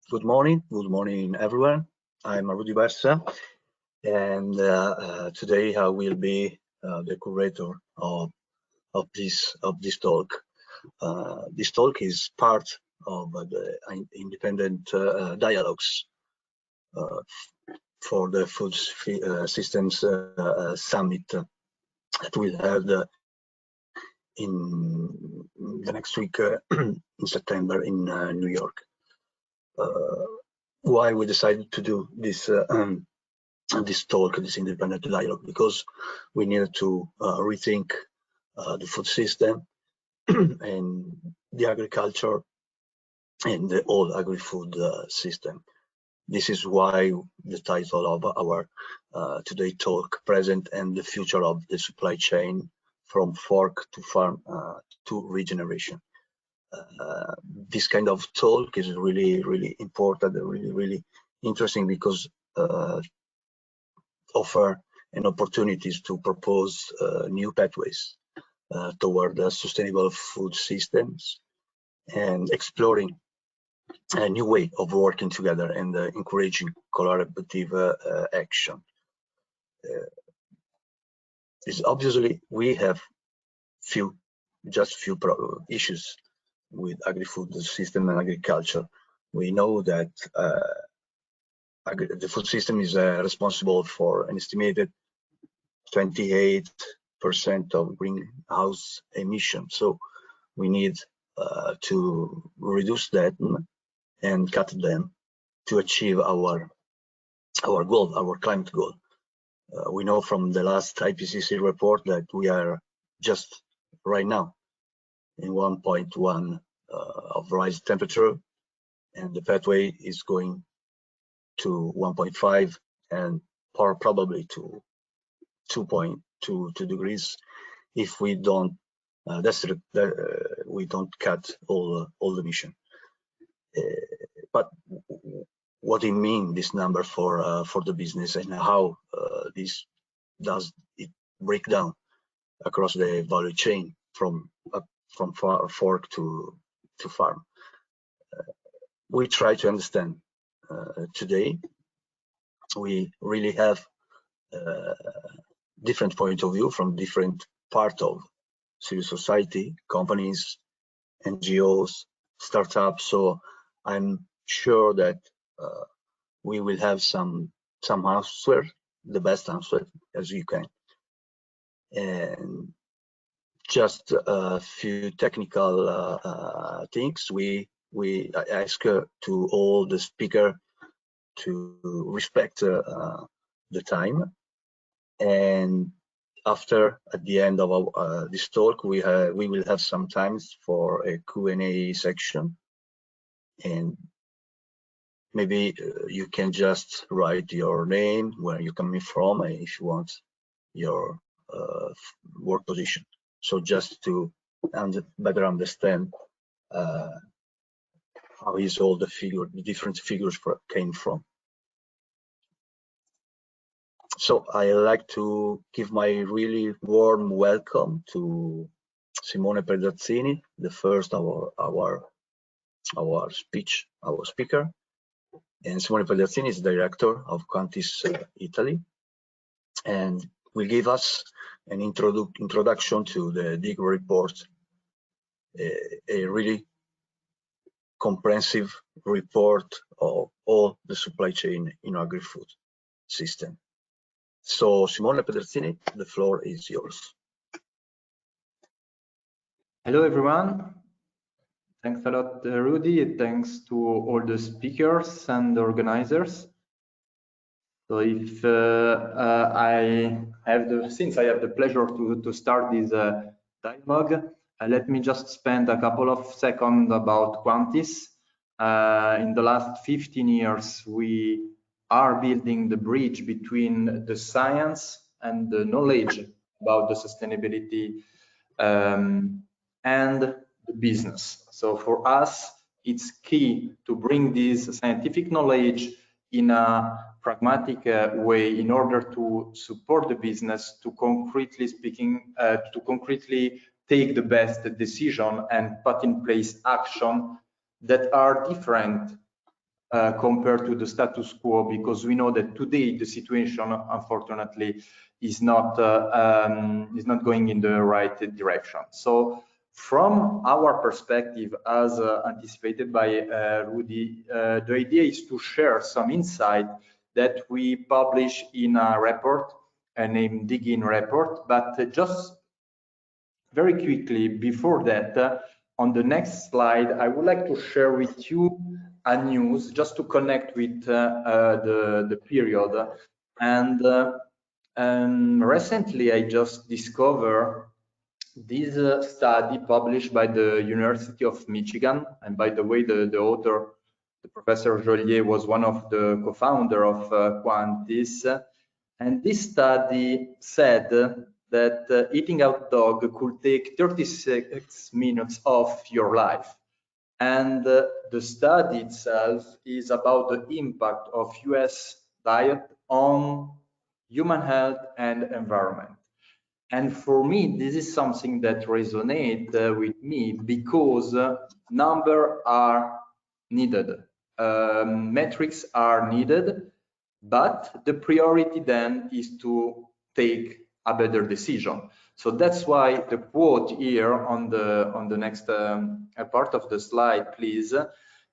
Good morning everyone. I'm Rudy Barsa, and today I will be the curator of this talk. This talk is part of the independent dialogues for the Food Systems Summit that we'll have in the next week in September in New York. Why we decided to do this this talk, this independent dialogue, because we needed to rethink the food system and the agriculture and the whole agri-food system. This is why the title of our today talk, Present and the Future of the Supply Chain from Fork to Farm to Regeneration. This kind of talk is really important, really interesting, because offer an opportunities to propose new pathways toward sustainable food systems and exploring a new way of working together and encouraging collaborative action. It's obviously we have few issues with agri-food system and agriculture. We know that the food system is responsible for an estimated 28% of greenhouse emissions. So we need to reduce that and cut them to achieve our goal, our climate goal. We know from the last IPCC report that we are just right now in 1.1 of rise temperature, and the pathway is going to 1.5 and probably to 2.2 degrees if we don't we don't cut all the emission. But what it means, this number for the business, and how this does it break down across the value chain from fork to farm. We try to understand today. We really have different point of view from different part of civil society, companies, NGOs, startups. So I'm sure that we will have some answer, the best answer as you can. And just a few technical things. We ask to all the speaker to respect the time, and after, at the end of this talk, we will have some time for a Q&A section, and maybe you can just write your name, where you're coming from, and if you want your work position. So just to better understand how is all the different figures came from. So I like to give my really warm welcome to Simone Pedazzini, the first our speaker. And Simone Pedazzini is director of Quantis Italy, and will give us an introduction to the DIG report, a really comprehensive report of all the supply chain in agri-food system. So Simone Pedazzini, the floor is yours. Hello everyone. Thanks a lot, Rudy. Thanks to all the speakers and the organizers. So if since I have the pleasure to start this dialogue, let me just spend a couple of seconds about Quantis. In the last 15 years, we are building the bridge between the science and the knowledge about the sustainability and the business. So for us, it's key to bring this scientific knowledge in a pragmatic way in order to support the business to concretely take the best decision and put in place action that are different compared to the status quo, because we know that today the situation, unfortunately, is not going in the right direction. So from our perspective, as anticipated by Rudy, the idea is to share some insight that we publish in a report named Dig-In report. But just very quickly before that, on the next slide, I would like to share with you a news just to connect with the period. And recently I just discovered this study published by the University of Michigan. And by the way, the author, the Professor Joliet, was one of the co-founder of Quantis. And this study said that eating hot dog could take 36 minutes of your life. And the study itself is about the impact of US diet on human health and environment. And for me, this is something that resonates with me, because numbers are needed, metrics are needed, but the priority then is to take a better decision. So that's why the quote here on the next part of the slide, please,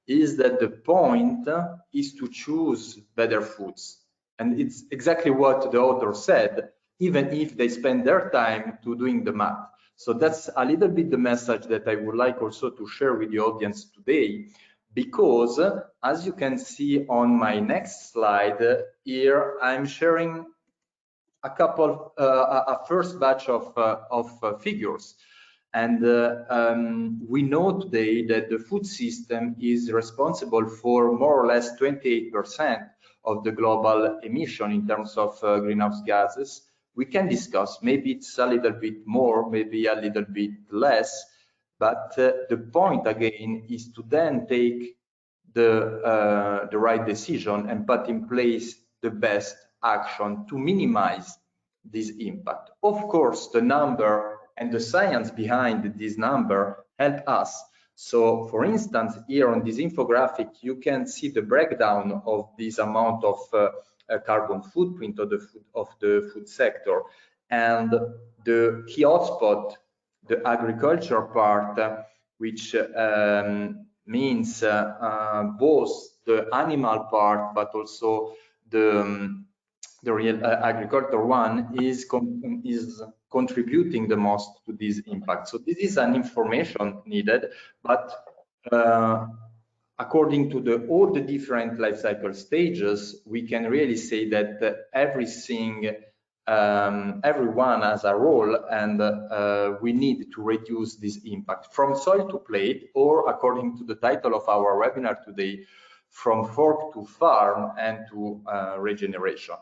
is that the point is to choose better foods. And it's exactly what the author said, even if they spend their time to doing the math. So that's a little bit the message that I would like also to share with the audience today, because as you can see on my next slide here, I'm sharing a couple, a first batch of figures. And we know today that the food system is responsible for more or less 28% of the global emission in terms of greenhouse gases. We can discuss, maybe it's a little bit more, maybe a little bit less, but the point again is to then take the right decision and put in place the best action to minimize this impact. Of course, the number and the science behind this number help us. So for instance, here on this infographic, you can see the breakdown of this amount of carbon footprint of the food sector. And the key hotspot, the agriculture part, which means both the animal part, but also the real agriculture one, is contributing the most to this impact. So this is an information needed, but according to all the different life cycle stages, we can really say that everyone has a role, and we need to reduce this impact from soil to plate, or according to the title of our webinar today, from fork to farm and to regeneration.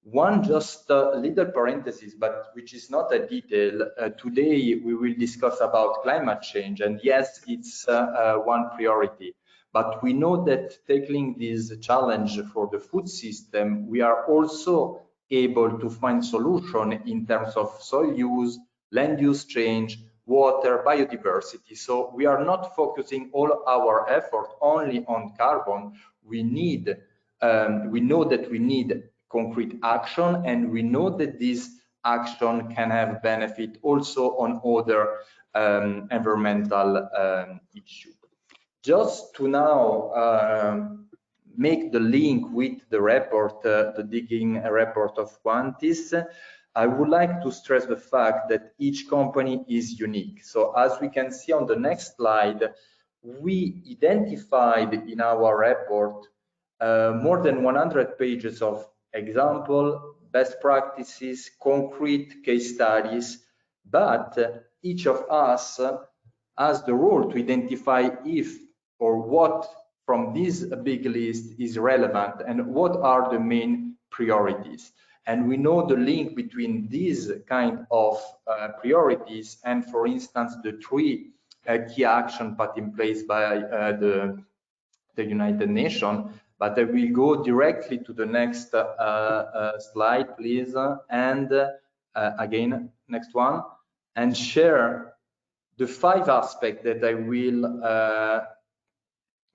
One just little parenthesis, but which is not a detail. Today we will discuss about climate change, and yes, it's one priority. But we know that tackling this challenge for the food system, we are also able to find solution in terms of soil use, land use change, water, biodiversity. So we are not focusing all our effort only on carbon. We know that we need concrete action, and we know that this action can have benefit also on other environmental issues. Just to now make the link with the report, the Dig-In report of Quantis, I would like to stress the fact that each company is unique. So as we can see on the next slide, we identified in our report more than 100 pages of example, best practices, concrete case studies, but each of us has the role to identify if or what from this big list is relevant and what are the main priorities. And we know the link between these kind of priorities and, for instance, the three key actions put in place by the United Nations. But I will go directly to the next slide, please. And again, next one, and share the 5 aspects that I will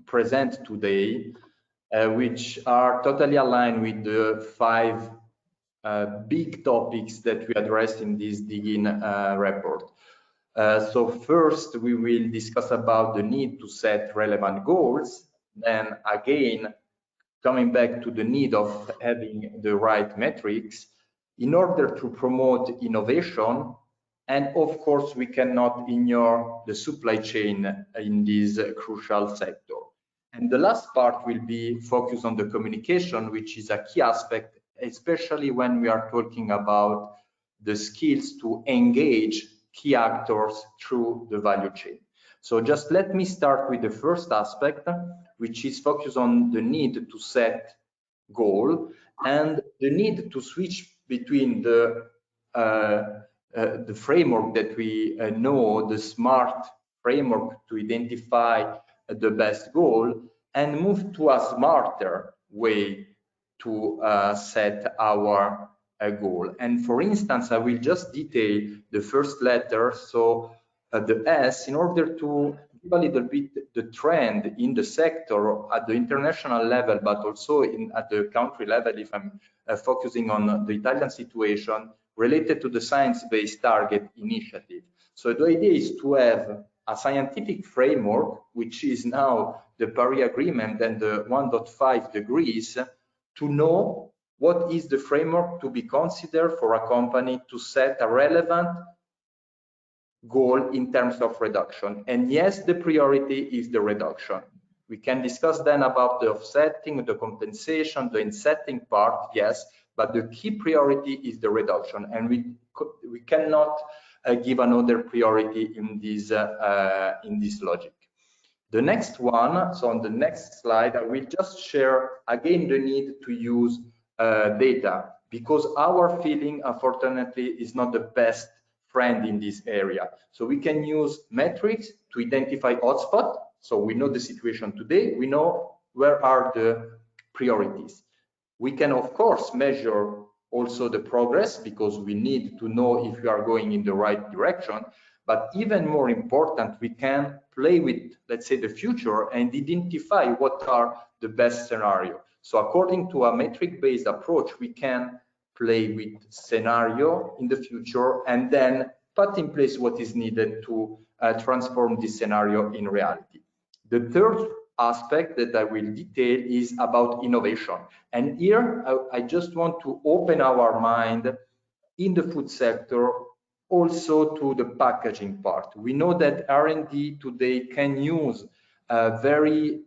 present today. which are totally aligned with the 5 big topics that we addressed in this digging report. So first, we will discuss about the need to set relevant goals. Then again, coming back to the need of having the right metrics in order to promote innovation. And of course, we cannot ignore the supply chain in this crucial sector. And the last part will be focused on the communication, which is a key aspect, especially when we are talking about the skills to engage key actors through the value chain. So just let me start with the first aspect, which is focused on the need to set goal and the need to switch between the framework that we know, the SMART framework to identify the best goal, and move to a smarter way to set our goal. And for instance, I will just detail the first letter, so the S, in order to give a little bit the trend in the sector at the international level, but also at the country level, if I'm focusing on the Italian situation, related to the science-based target initiative. So the idea is to have a scientific framework, which is now the Paris Agreement and the 1.5 degrees, to know what is the framework to be considered for a company to set a relevant goal in terms of reduction. And yes, the priority is the reduction. We can discuss then about the offsetting, the compensation, the insetting part, yes, but the key priority is the reduction, and we cannot give another priority in this logic. The next one, so on the next slide, I will just share again the need to use data, because our feeling, unfortunately, is not the best friend in this area. So we can use metrics to identify hotspots. So we know the situation today, we know where are the priorities. We can, of course, measure also the progress, because we need to know if we are going in the right direction. But even more important, we can play with, let's say, the future and identify what are the best scenario. So according to a metric-based approach, we can play with scenario in the future and then put in place what is needed to transform this scenario in reality. The third aspect that I will detail is about innovation. And here I just want to open our mind in the food sector also to the packaging part. We know that R&D today can use a very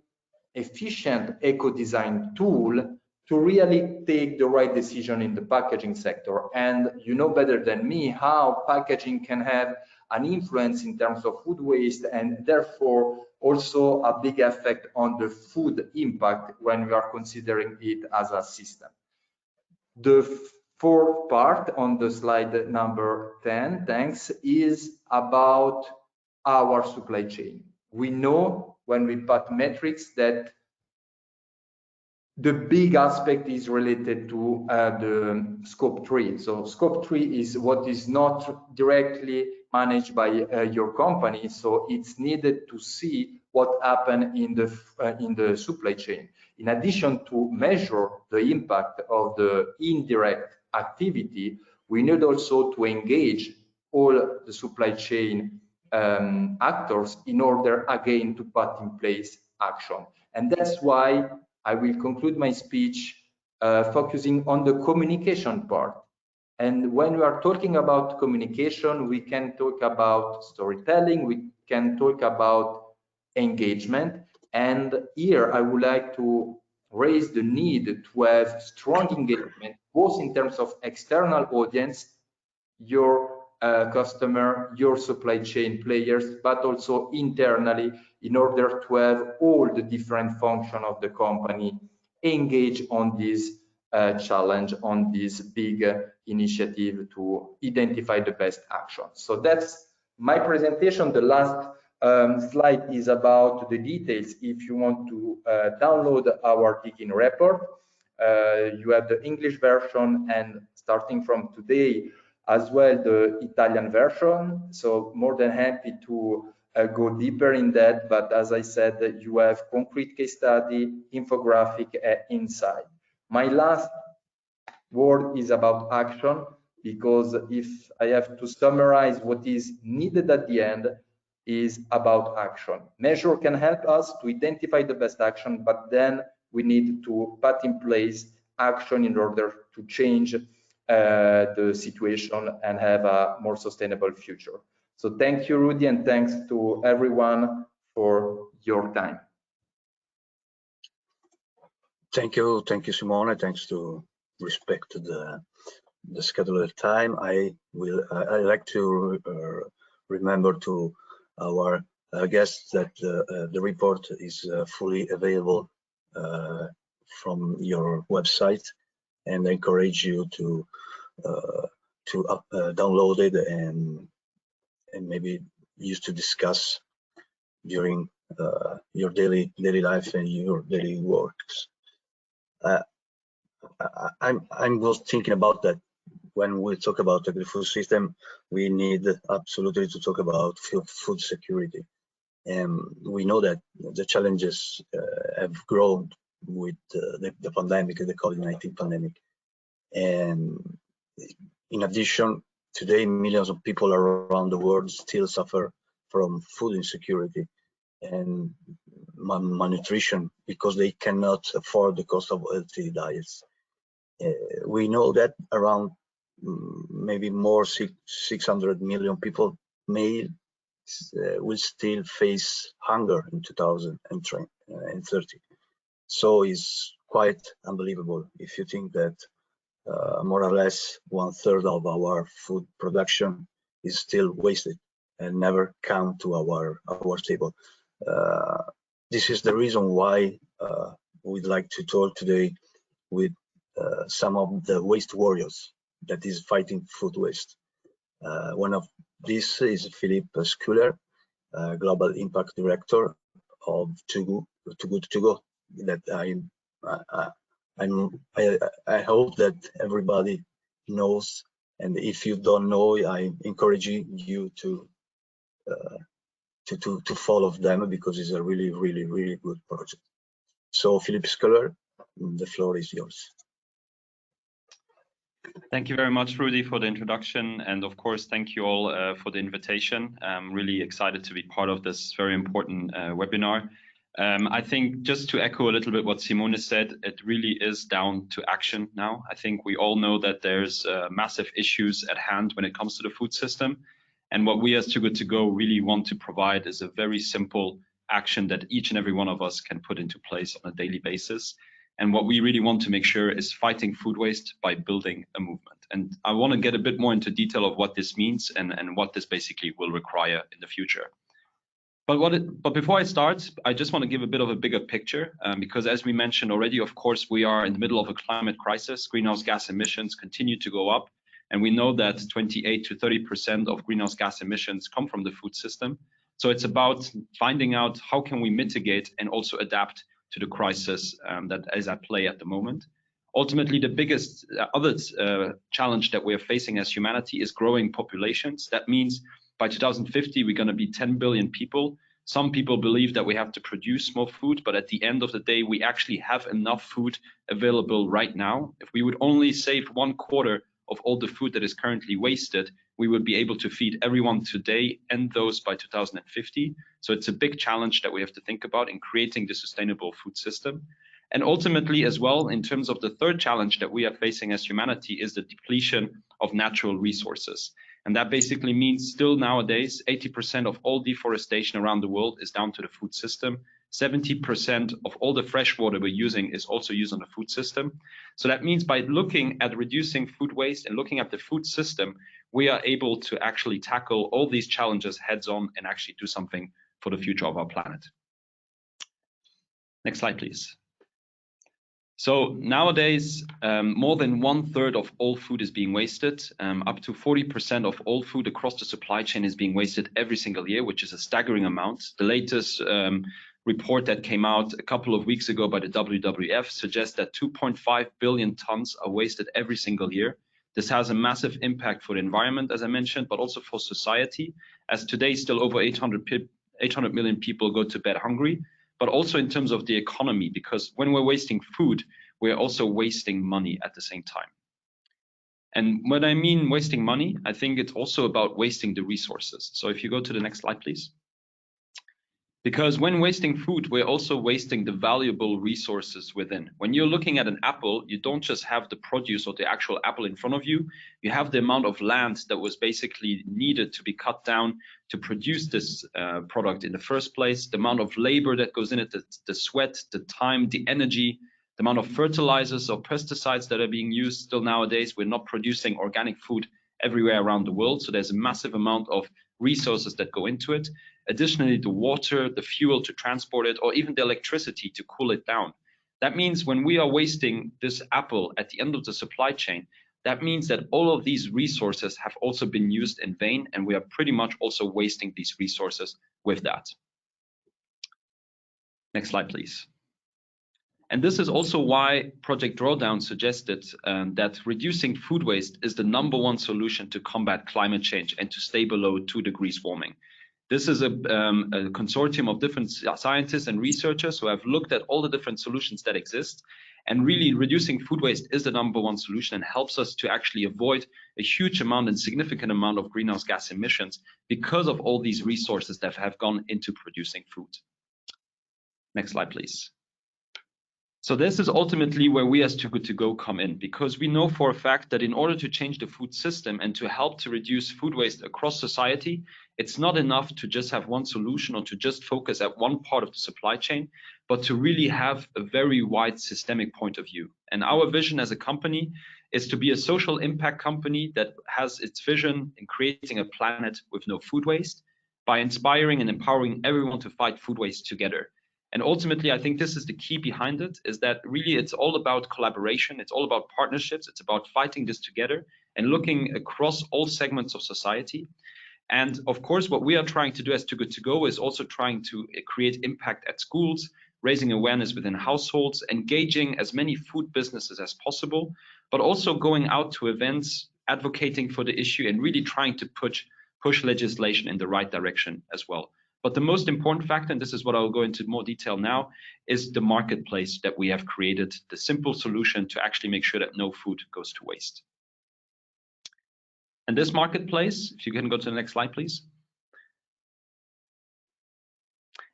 efficient eco-design tool to really take the right decision in the packaging sector. And you know better than me how packaging can have an influence in terms of food waste, and therefore also a big effect on the food impact when we are considering it as a system. The fourth part on the slide number 10, thanks, is about our supply chain. We know when we put metrics that the big aspect is related to the scope 3. So scope 3 is what is not directly managed by your company. So it's needed to see what happened in the supply chain. In addition to measure the impact of the indirect activity, we need also to engage all the supply chain actors in order again to put in place action. And that's why I will conclude my speech focusing on the communication part. And when we are talking about communication, we can talk about storytelling, we can talk about engagement. And here I would like to raise the need to have strong engagement, both in terms of external audience, your customer, your supply chain players, but also internally, in order to have all the different functions of the company engage on this challenge, on this big initiative to identify the best action. So that's my presentation. The last slide is about the details. If you want to download our digging report, you have the English version, and starting from today as well the Italian version. So more than happy to go deeper in that, but as I said, you have concrete case study, infographic, insight. My last word is about action, because if I have to summarize what is needed at the end, is about action. Measure can help us to identify the best action, but then we need to put in place action in order to change the situation and have a more sustainable future. So thank you, Rudy, and thanks to everyone for your time. Thank you, Simone. Thanks to respect the scheduled time. I like to remember to our guests that the report is fully available from your website, and I encourage you to download it and maybe use to discuss during your daily life and your daily works. I was thinking about that when we talk about the food system, we need absolutely to talk about food security. And we know that the challenges have grown with the pandemic, the COVID-19 pandemic. And in addition, today, millions of people around the world still suffer from food insecurity and malnutrition because they cannot afford the cost of healthy diets. We know that around maybe more 600 million people will still face hunger in 2030. So it's quite unbelievable if you think that more or less 1/3 of our food production is still wasted and never come to our table. This is the reason why we'd like to talk today with some of the waste warriors that is fighting food waste. One of these is Philippe Schuler, Global Impact Director of Too Good To Go. That I hope that everybody knows, and if you don't know, I encourage you to follow them, because it's a really good project. So Philippe Schuler, the floor is yours. Thank you very much, Rudy, for the introduction. And of course, thank you all for the invitation. I'm really excited to be part of this very important webinar. I think just to echo a little bit what Simone said, it really is down to action now. I think we all know that there's massive issues at hand when it comes to the food system. And what we as Too Good To Go really want to provide is a very simple action that each and every one of us can put into place on a daily basis. And what we really want to make sure is fighting food waste by building a movement. And I want to get a bit more into detail of what this means and what this basically will require in the future. But before I start, I just want to give a bit of a bigger picture, because as we mentioned already, of course, we are in the middle of a climate crisis. Greenhouse gas emissions continue to go up. And we know that 28 to 30% of greenhouse gas emissions come from the food system. So it's about finding out how can we mitigate and also adapt to the crisis that is at play at the moment. Ultimately, the biggest other challenge that we are facing as humanity is growing populations. That means by 2050, we're going to be 10 billion people. Some people believe that we have to produce more food, but at the end of the day, we actually have enough food available right now. If we would only save 1/4 of all the food that is currently wasted, we would be able to feed everyone today and those by 2050. So it's a big challenge that we have to think about in creating the sustainable food system. And ultimately as well, in terms of the third challenge that we are facing as humanity is the depletion of natural resources. And that basically means still nowadays, 80% of all deforestation around the world is down to the food system. 70% of all the fresh water we're using is also used on the food system. So that means by looking at reducing food waste and looking at the food system, we are able to actually tackle all these challenges heads on and actually do something for the future of our planet. Next slide, please. So nowadays, more than 1/3 of all food is being wasted. Up to 40% of all food across the supply chain is being wasted every single year, which is a staggering amount. The latest report that came out a couple of weeks ago by the WWF suggests that 2.5 billion tons are wasted every single year. This has a massive impact for the environment, as I mentioned, but also for society, as today still over 800 million people go to bed hungry, but also in terms of the economy, because when we're wasting food, we're also wasting money at the same time. And when I mean wasting money, I think it's also about wasting the resources. So if you go to the next slide, please. Because when wasting food, we're also wasting the valuable resources within. When you're looking at an apple, you don't just have the produce or the actual apple in front of you. You have the amount of land that was basically needed to be cut down to produce this product in the first place, the amount of labor that goes in it, the sweat, the time, the energy, the amount of fertilizers or pesticides that are being used. Still nowadays, we're not producing organic food everywhere around the world. So there's a massive amount of resources that go into it. Additionally, the water, the fuel to transport it, or even the electricity to cool it down. That means when we are wasting this apple at the end of the supply chain, that means that all of these resources have also been used in vain, and we are pretty much also wasting these resources with that. Next slide, please. And this is also why Project Drawdown suggested that reducing food waste is the #1 solution to combat climate change and to stay below 2 degrees warming. This is a consortium of different scientists and researchers who have looked at all the different solutions that exist. And really reducing food waste is the #1 solution and helps us to actually avoid a huge amount and significant amount of greenhouse gas emissions because of all these resources that have gone into producing food. Next slide, please. So this is ultimately where we as Too Good To Go come in, because we know for a fact that in order to change the food system and to help to reduce food waste across society, it's not enough to just have one solution or to just focus at one part of the supply chain, but to really have a very wide systemic point of view. And our vision as a company is to be a social impact company that has its vision in creating a planet with no food waste by inspiring and empowering everyone to fight food waste together. And ultimately, I think this is the key behind it, is that really it's all about collaboration. It's all about partnerships. It's about fighting this together and looking across all segments of society. And of course, what we are trying to do as Too Good To Go is also trying to create impact at schools, raising awareness within households, engaging as many food businesses as possible, but also going out to events, advocating for the issue, and really trying to push legislation in the right direction as well. But the most important factor, and this is what I'll go into more detail now, is the marketplace that we have created, the simple solution to actually make sure that no food goes to waste. And this marketplace, if you can go to the next slide, please.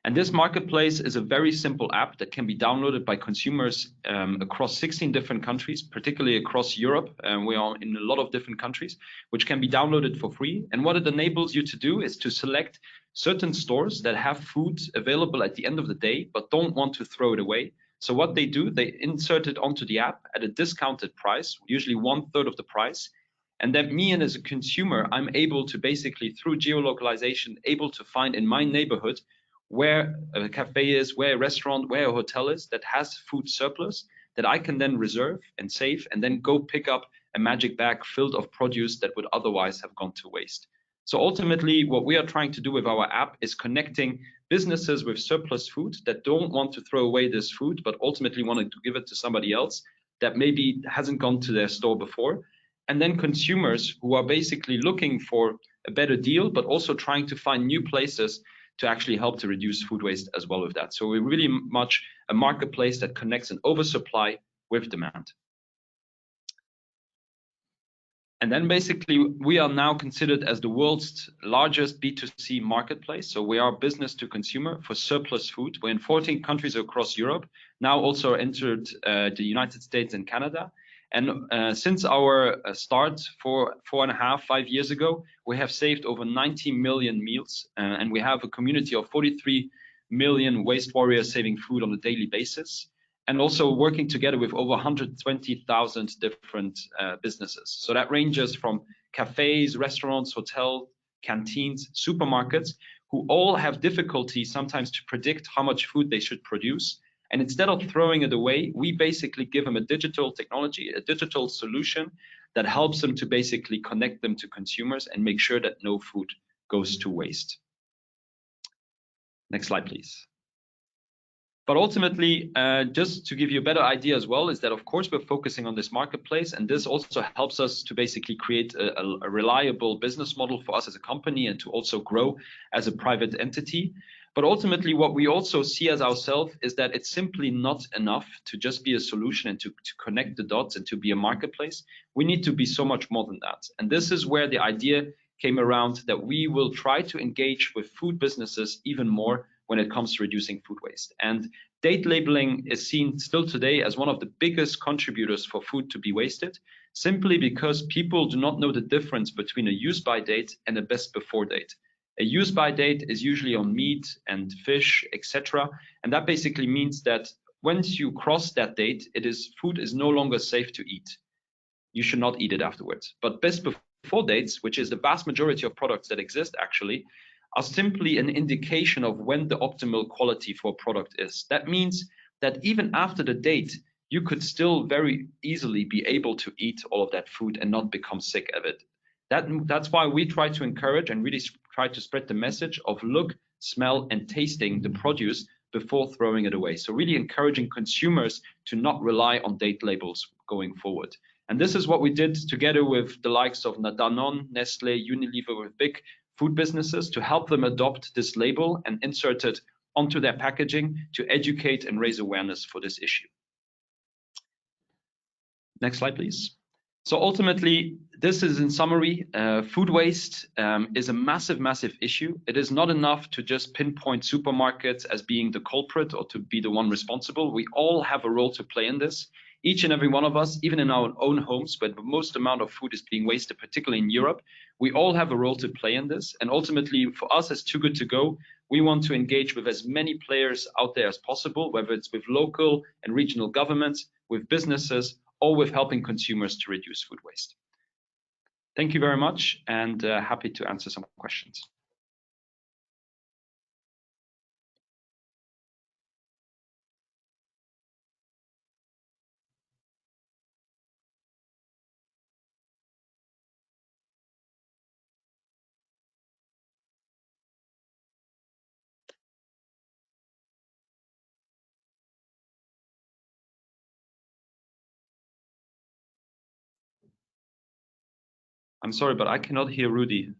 And this marketplace is a very simple app that can be downloaded by consumers across 16 different countries, particularly across Europe. We are in a lot of different countries, which can be downloaded for free. And what it enables you to do is to select certain stores that have food available at the end of the day, but don't want to throw it away. So what they do, they insert it onto the app at a discounted price, usually 1/3 of the price. And that me and as a consumer, I'm able to basically, through geolocalization, able to find in my neighborhood where a cafe is, where a restaurant, where a hotel is that has food surplus that I can then reserve and save and then go pick up a magic bag filled of produce that would otherwise have gone to waste. So ultimately, what we are trying to do with our app is connecting businesses with surplus food that don't want to throw away this food, but ultimately wanted to give it to somebody else that maybe hasn't gone to their store before. And then consumers who are basically looking for a better deal, but also trying to find new places to actually help to reduce food waste as well with that. So we're really much a marketplace that connects an oversupply with demand. And then basically we are now considered as the world's largest B2C marketplace. So we are business to consumer for surplus food. We're in 14 countries across Europe, now also entered the United States and Canada. And since our start 4.5-5 years ago, we have saved over 90 million meals, and we have a community of 43 million waste warriors saving food on a daily basis, and also working together with over 120,000 different businesses. So that ranges from cafes, restaurants, hotels, canteens, supermarkets, who all have difficulty sometimes to predict how much food they should produce. And instead of throwing it away, we basically give them a digital technology, a digital solution that helps them to basically connect them to consumers and make sure that no food goes to waste. Next slide, please. But ultimately, just to give you a better idea as well, is that of course we're focusing on this marketplace, and this also helps us to basically create a reliable business model for us as a company and to also grow as a private entity. But ultimately, what we also see as ourselves is that it's simply not enough to just be a solution and to connect the dots and to be a marketplace. We need to be so much more than that. And this is where the idea came around, that we will try to engage with food businesses even more when it comes to reducing food waste. And date labeling is seen still today as one of the biggest contributors for food to be wasted, simply because people do not know the difference between a use-by date and a best before date. A use-by date is usually on meat and fish, etc. And that basically means that once you cross that date, food is no longer safe to eat. You should not eat it afterwards. But best before dates, which is the vast majority of products that exist actually, are simply an indication of when the optimal quality for a product is. That means that even after the date, you could still very easily be able to eat all of that food and not become sick of it. That's why we try to encourage and really try to spread the message of look, smell, and tasting the produce before throwing it away. So really encouraging consumers to not rely on date labels going forward. And this is what we did together with the likes of Danone, Nestle, Unilever, with big food businesses, to help them adopt this label and insert it onto their packaging to educate and raise awareness for this issue. Next slide, please. So ultimately, this is in summary, food waste is a massive, massive issue. It is not enough to just pinpoint supermarkets as being the culprit or to be the one responsible. We all have a role to play in this. Each and every one of us, even in our own homes, where the most amount of food is being wasted, particularly in Europe, we all have a role to play in this. And ultimately, for us as Too Good To Go, we want to engage with as many players out there as possible, whether it's with local and regional governments, with businesses, or with helping consumers to reduce food waste. Thank you very much, and happy to answer some questions. I'm sorry, but I cannot hear Rudy.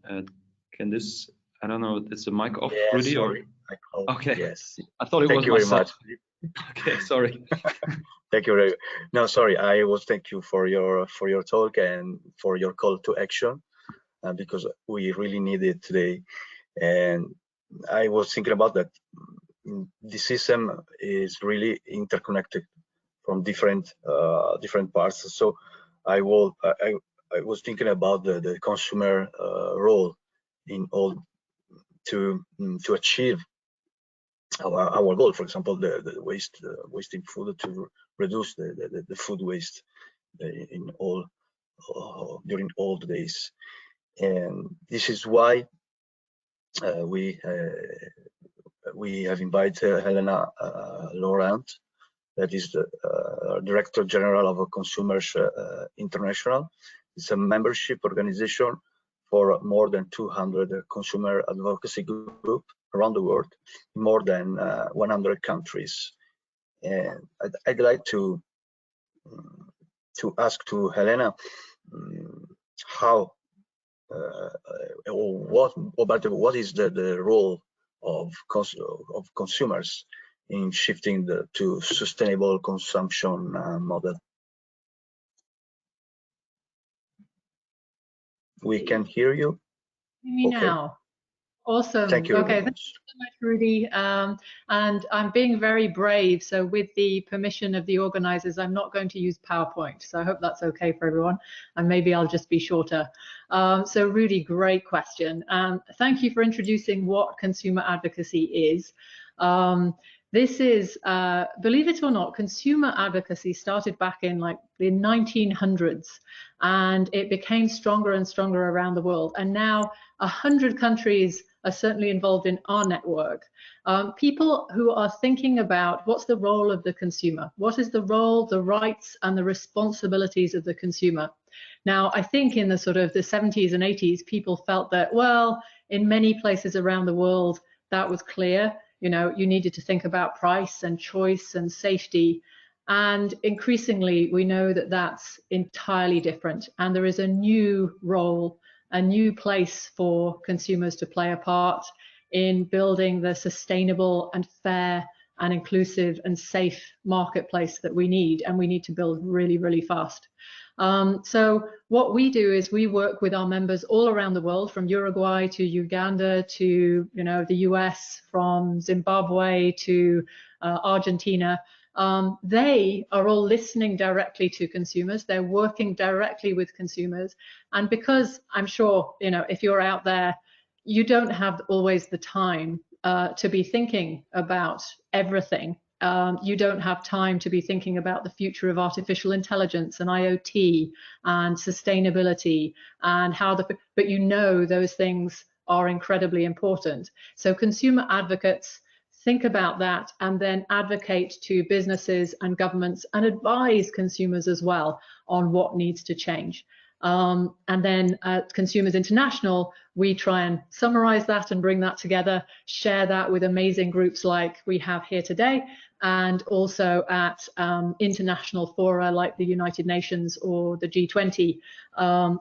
Can this, I don't know, is the mic off, yeah, Rudy? Sorry. Or? Okay. Yes. I thought it was myself. Thank you very much. Okay, sorry. Thank you. No, sorry. I was thank you for your talk and for your call to action, because we really need it today. And I was thinking about that. The system is really interconnected from different parts. So I was thinking about the consumer role in all to achieve our goal. For example, the wasting food, to reduce the food waste in all during all the days. And this is why we have invited Helena Laurent, that is the Director General of Consumers International. It's a membership organization for more than 200 consumer advocacy groups around the world, in more than 100 countries. And I'd like to ask to Helena how what is the role of consumers in shifting to sustainable consumption model. We can hear you. Hear me now. Awesome. Thank you. Okay, thank you so much, Rudy. And I'm being very brave. So with the permission of the organizers, I'm not going to use PowerPoint. So I hope that's okay for everyone. And maybe I'll just be shorter. So Rudy, great question. Thank you for introducing what consumer advocacy is. This is, believe it or not, consumer advocacy started back in like the 1900s, and it became stronger and stronger around the world. And now 100 countries are certainly involved in our network. People who are thinking about what's the role of the consumer, what is the role, the rights, and the responsibilities of the consumer. Now, I think in the sort of the 70s and 80s, people felt that, well, in many places around the world, that was clear. you know, you needed to think about price and choice and safety. And increasingly, we know that that's entirely different. And there is a new role, a new place for consumers to play a part in building the sustainable and fair and inclusive and safe marketplace that we need. And we need to build really, really fast. So what we do is we work with our members all around the world, from Uruguay to Uganda to, you know, the US, from Zimbabwe to Argentina. They are all listening directly to consumers. They're working directly with consumers. And because I'm sure, you know, if you're out there, you don't have always the time to be thinking about everything. You don't have time to be thinking about the future of artificial intelligence and IoT and sustainability and how but you know those things are incredibly important. So consumer advocates think about that and then advocate to businesses and governments and advise consumers as well on what needs to change. And then at Consumers International, we try and summarize that and bring that together, share that with amazing groups like we have here today, and also at international fora like the United Nations or the G20,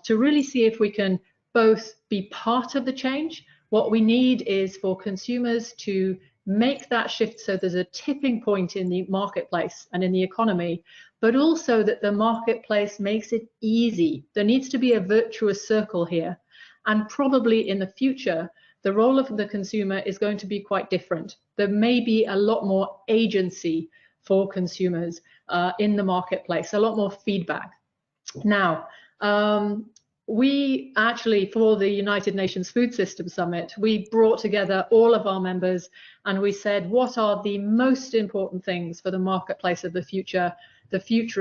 to really see if we can both be part of the change. What we need is for consumers to make that shift so there's a tipping point in the marketplace and in the economy, but also that the marketplace makes it easy. There needs to be a virtuous circle here. And probably in the future, the role of the consumer is going to be quite different. There may be a lot more agency for consumers in the marketplace, a lot more feedback. Now, we actually, for the United Nations Food System Summit, we brought together all of our members and we said, what are the most important things for the marketplace of the future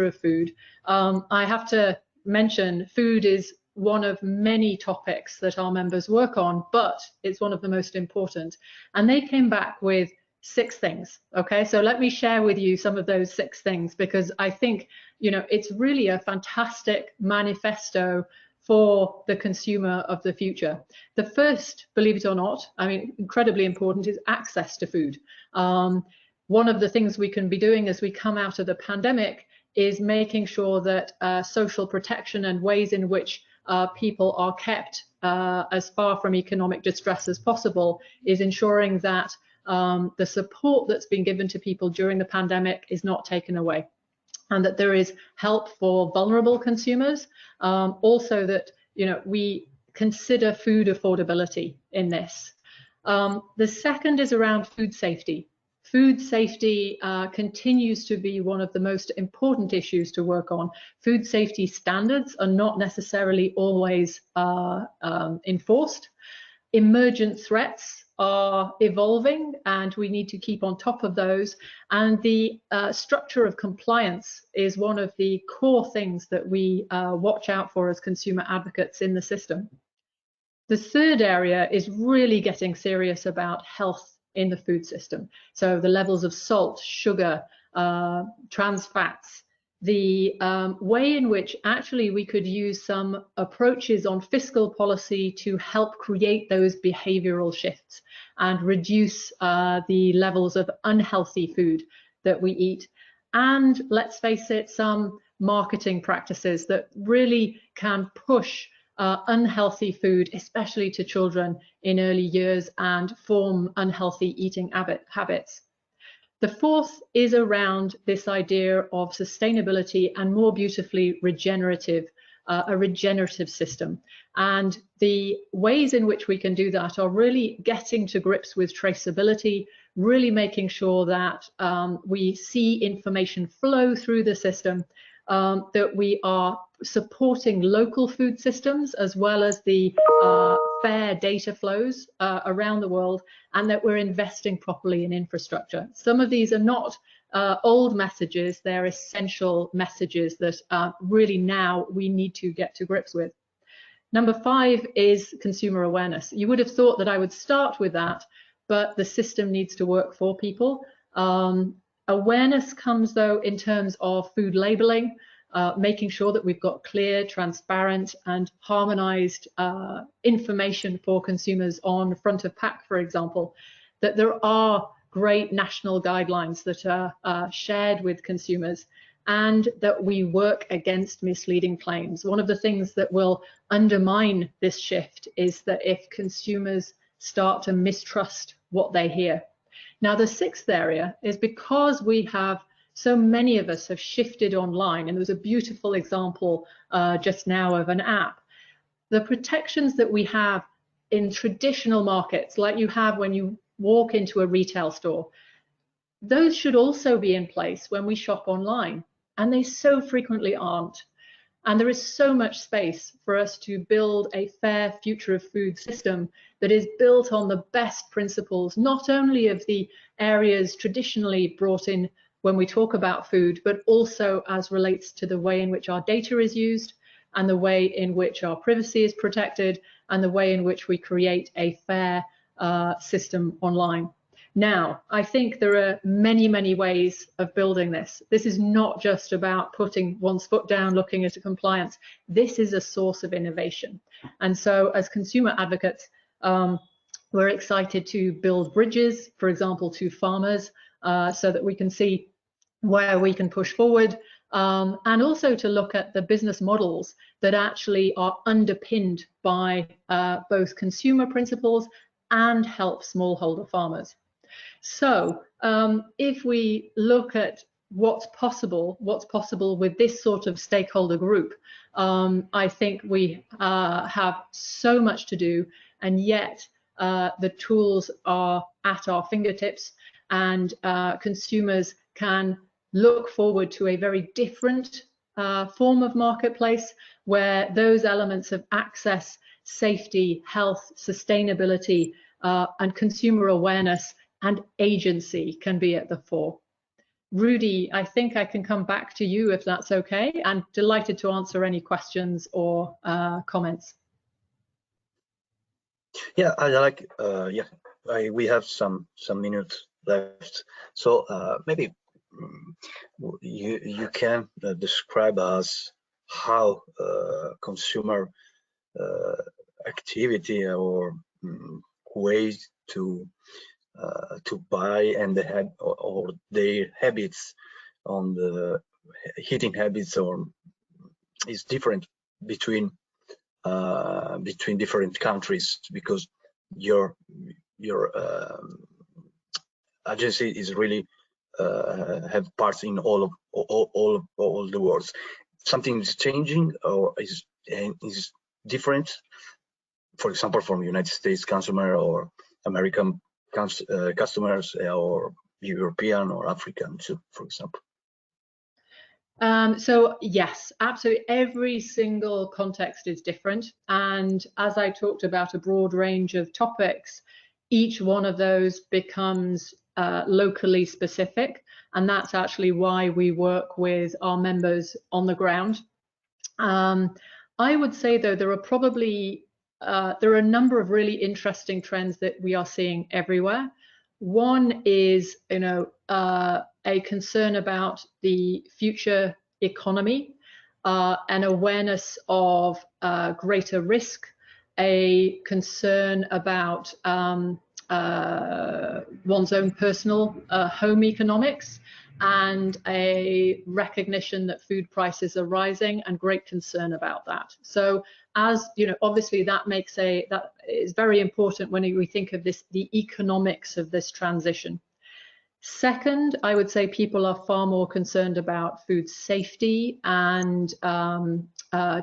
of food? I have to mention, food is one of many topics that our members work on, but it's one of the most important. And they came back with 6 things. Okay, so let me share with you some of those 6 things, because I think, you know, it's really a fantastic manifesto for the consumer of the future. The first, believe it or not, I mean, incredibly important, is access to food. One of the things we can be doing as we come out of the pandemic is making sure that social protection and ways in which people are kept as far from economic distress as possible is ensuring that the support that's been given to people during the pandemic is not taken away, and that there is help for vulnerable consumers. Also that, you know, we consider food affordability in this. The second is around food safety. Food safety continues to be one of the most important issues to work on. Food safety standards are not necessarily always enforced. Emergent threats are evolving and we need to keep on top of those. And the structure of compliance is one of the core things that we watch out for as consumer advocates in the system. The third area is really getting serious about health in the food system. So the levels of salt, sugar, trans fats, the way in which actually we could use some approaches on fiscal policy to help create those behavioral shifts and reduce the levels of unhealthy food that we eat. And let's face it, some marketing practices that really can push unhealthy food, especially to children in early years, and form unhealthy eating habits. The fourth is around this idea of sustainability and, more beautifully, regenerative, a regenerative system. And the ways in which we can do that are really getting to grips with traceability, really making sure that we see information flow through the system, that we are supporting local food systems as well as the fair data flows around the world, and that we're investing properly in infrastructure. Some of these are not old messages, they're essential messages that really now we need to get to grips with. Number 5 is consumer awareness. You would have thought that I would start with that, but the system needs to work for people. Awareness comes though in terms of food labeling, making sure that we've got clear, transparent and harmonized information for consumers on front of pack, for example, that there are great national guidelines that are shared with consumers, and that we work against misleading claims. One of the things that will undermine this shift is that if consumers start to mistrust what they hear. Now, the sixth area is because we have so many of us have shifted online, and there was a beautiful example just now of an app. The protections that we have in traditional markets, like you have when you walk into a retail store, those should also be in place when we shop online, and they so frequently aren't. And there is so much space for us to build a fair future of food system that is built on the best principles, not only of the areas traditionally brought in when we talk about food, but also as relates to the way in which our data is used, and the way in which our privacy is protected, and the way in which we create a fair system online. Now, I think there are many, many ways of building this. This is not just about putting one's foot down, looking at a compliance. This is a source of innovation. And so as consumer advocates, we're excited to build bridges, for example, to farmers, so that we can see where we can push forward, and also to look at the business models that actually are underpinned by both consumer principles and help smallholder farmers. So if we look at what's possible with this sort of stakeholder group, I think we have so much to do, and yet the tools are at our fingertips, and consumers can look forward to a very different form of marketplace where those elements of access, safety, health, sustainability, and consumer awareness and agency can be at the fore. Rudy, I think I can come back to you if that's okay. I'm delighted to answer any questions or comments. Yeah, we have some minutes left, so maybe you can describe us how consumer activity or ways to buy and or their habits on the eating habits or is different between different countries, because your agency is really have parts in all the world. Something is changing or is different, for example, from United States consumer or American customers or European or African, for example. So yes, absolutely. Every single context is different. And as I talked about a broad range of topics, each one of those becomes locally specific. And that's actually why we work with our members on the ground. I would say, though, there are probably there are a number of really interesting trends that we are seeing everywhere. One is, a concern about the future economy, an awareness of greater risk, a concern about one's own personal home economics, and a recognition that food prices are rising, and great concern about that. So, as you know, obviously that is very important when we think of this, the economics of this transition. Second, I would say people are far more concerned about food safety and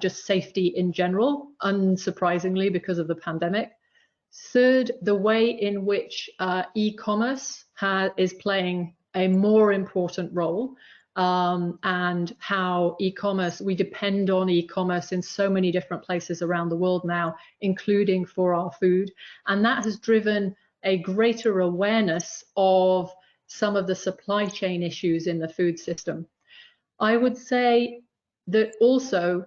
just safety in general, unsurprisingly, because of the pandemic. Third, the way in which e-commerce is playing a more important role, and how e-commerce, we depend on e-commerce in so many different places around the world now, including for our food. And that has driven a greater awareness of some of the supply chain issues in the food system. I would say that also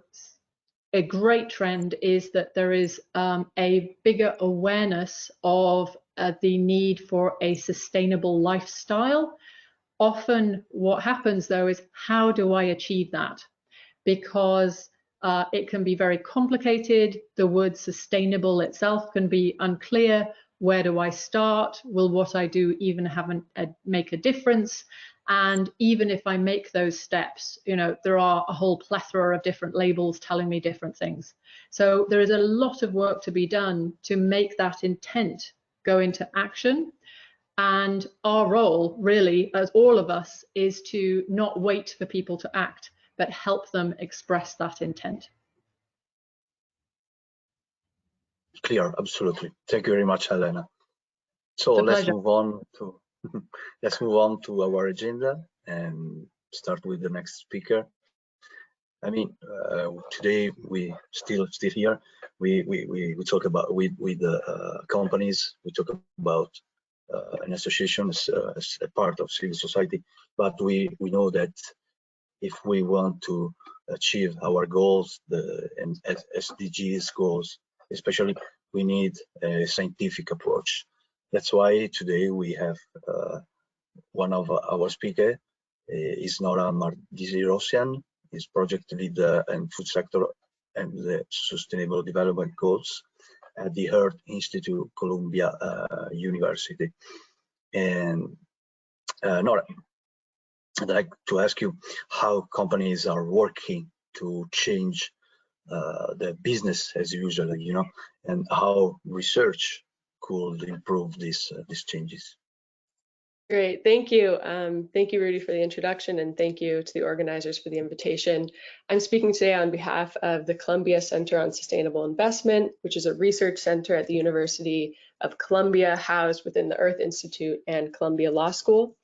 a great trend is that there is a bigger awareness of the need for a sustainable lifestyle. Often what happens, though, is how do I achieve that? Because it can be very complicated. The word sustainable itself can be unclear. Where do I start? Will what I do even make a difference? And even if I make those steps, you know, there are a whole plethora of different labels telling me different things. So there is a lot of work to be done to make that intent go into action. And our role, really, as all of us, is to not wait for people to act, but help them express that intent. Clear, absolutely. Thank you very much, Helena. So let's move on to our agenda and start with the next speaker. I mean, today we still here. We talk about with the companies. We talk about an association as a part of civil society, but we know that if we want to achieve our goals, the SDGs goals, especially, we need a scientific approach. That's why today we have one of our speakers is Nora Mardirosyan, is project leader and food sector and the Sustainable Development Goals at the Earth Institute, Columbia University. And Nora, I'd like to ask you how companies are working to change the business as usual, you know, and how research could improve these changes. Great, thank you. Thank you, Rudy, for the introduction, and thank you to the organizers for the invitation. I'm speaking today on behalf of the Columbia Center on Sustainable Investment, which is a research center at the University of Columbia, housed within the Earth Institute and Columbia Law School.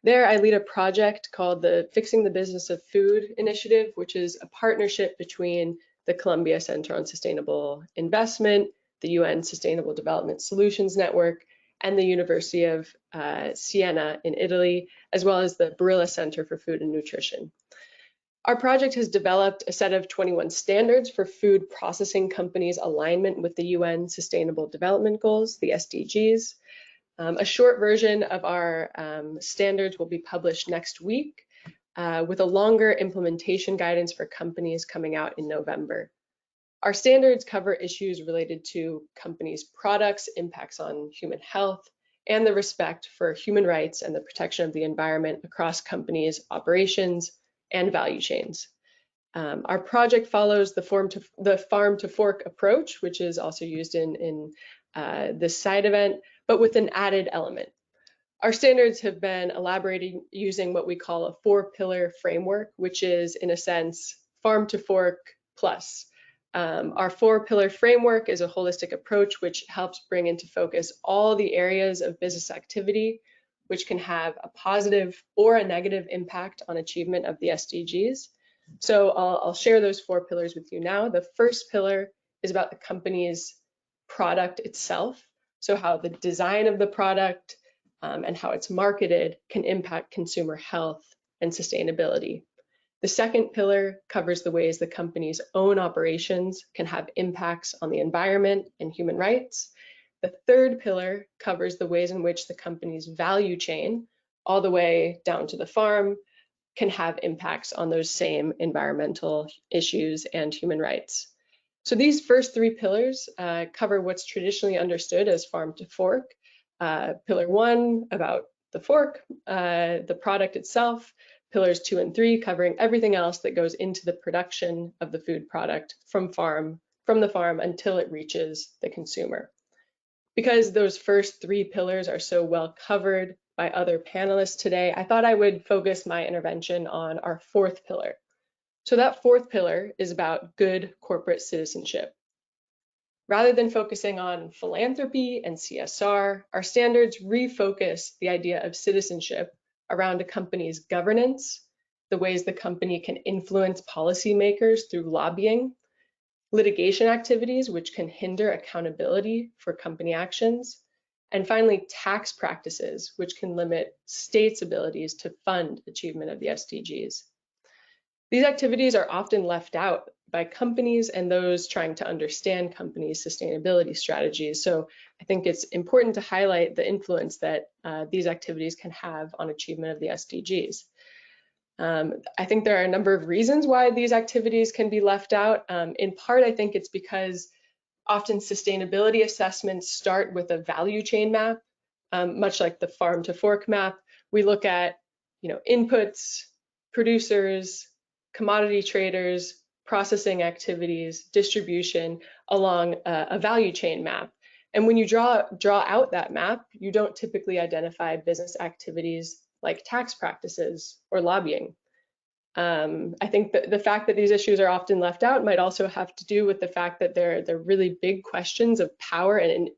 There, I lead a project called the Fixing the Business of Food Initiative, which is a partnership between the Columbia Center on Sustainable Investment, the UN Sustainable Development Solutions Network, and the University of Siena in Italy, as well as the Barilla Center for Food and Nutrition. Our project has developed a set of 21 standards for food processing companies' alignment with the UN Sustainable Development Goals, the SDGs. A short version of our standards will be published next week, with a longer implementation guidance for companies coming out in November. Our standards cover issues related to companies' products, impacts on human health, and the respect for human rights and the protection of the environment across companies' operations and value chains. Our project follows the farm to fork approach, which is also used in this side event, but with an added element. Our standards have been elaborated using what we call a 4-pillar framework, which is, in a sense, farm to fork plus. Our 4-pillar framework is a holistic approach which helps bring into focus all the areas of business activity which can have a positive or a negative impact on achievement of the SDGs. So I'll share those 4 pillars with you now. The first pillar is about the company's product itself, so how the design of the product and how it's marketed can impact consumer health and sustainability. The second pillar covers the ways the company's own operations can have impacts on the environment and human rights. The third pillar covers the ways in which the company's value chain, all the way down to the farm, can have impacts on those same environmental issues and human rights. So these first 3 pillars cover what's traditionally understood as farm to fork. Pillar 1 about the fork, the product itself. Pillars 2 and 3 covering everything else that goes into the production of the food product from the farm until it reaches the consumer. Because those first 3 pillars are so well covered by other panelists today, I thought I would focus my intervention on our 4th pillar. So that 4th pillar is about good corporate citizenship. Rather than focusing on philanthropy and CSR, our standards refocus the idea of citizenship around a company's governance, the ways the company can influence policymakers through lobbying, litigation activities which can hinder accountability for company actions, and finally tax practices which can limit states' abilities to fund achievement of the SDGs. These activities are often left out by companies and those trying to understand companies' sustainability strategies. So I think it's important to highlight the influence that these activities can have on achievement of the SDGs. I think there are a number of reasons why these activities can be left out. In part, I think it's because Often sustainability assessments start with a value chain map, much like the farm to fork map. We look at, inputs, producers, commodity traders, processing activities, distribution along a value chain map. And when you draw out that map, you don't typically identify business activities like tax practices or lobbying. I think that the fact that these issues are often left out might also have to do with the fact that they're really big questions of power and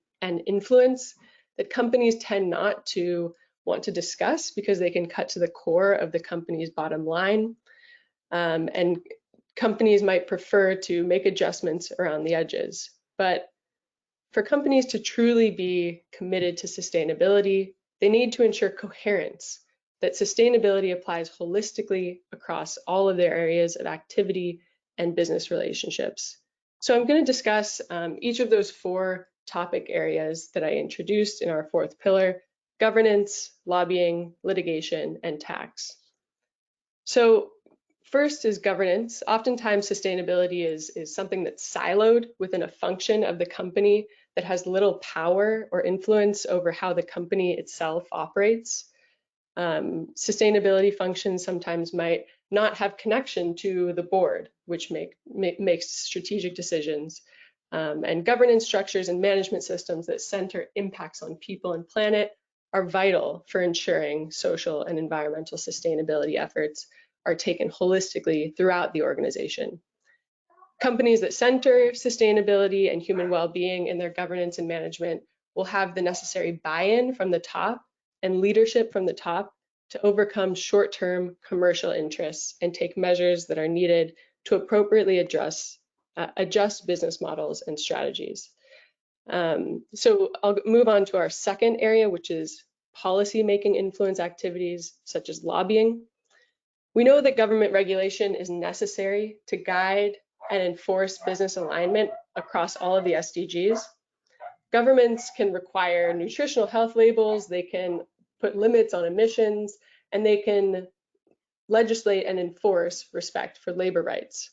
influence that companies tend not to want to discuss because they can cut to the core of the company's bottom line. And companies might prefer to make adjustments around the edges. But for companies to truly be committed to sustainability, they need to ensure coherence, that sustainability applies holistically across all of their areas of activity and business relationships. So I'm going to discuss each of those 4 topic areas that I introduced in our 4th pillar: governance, lobbying, litigation, and tax. So first is governance. Oftentimes sustainability is something that's siloed within a function of the company that has little power or influence over how the company itself operates. Sustainability functions sometimes might not have connection to the board, which makes strategic decisions. And governance structures and management systems that center impacts on people and planet are vital for ensuring social and environmental sustainability efforts are taken holistically throughout the organization. Companies that center sustainability and human well-being in their governance and management will have the necessary buy-in from the top and leadership from the top to overcome short-term commercial interests and take measures that are needed to appropriately adjust business models and strategies. So I'll move on to our second area, which is policy-making influence activities such as lobbying. We know that government regulation is necessary to guide and enforce business alignment across all of the SDGs. Governments can require nutritional health labels, they can put limits on emissions, and they can legislate and enforce respect for labor rights.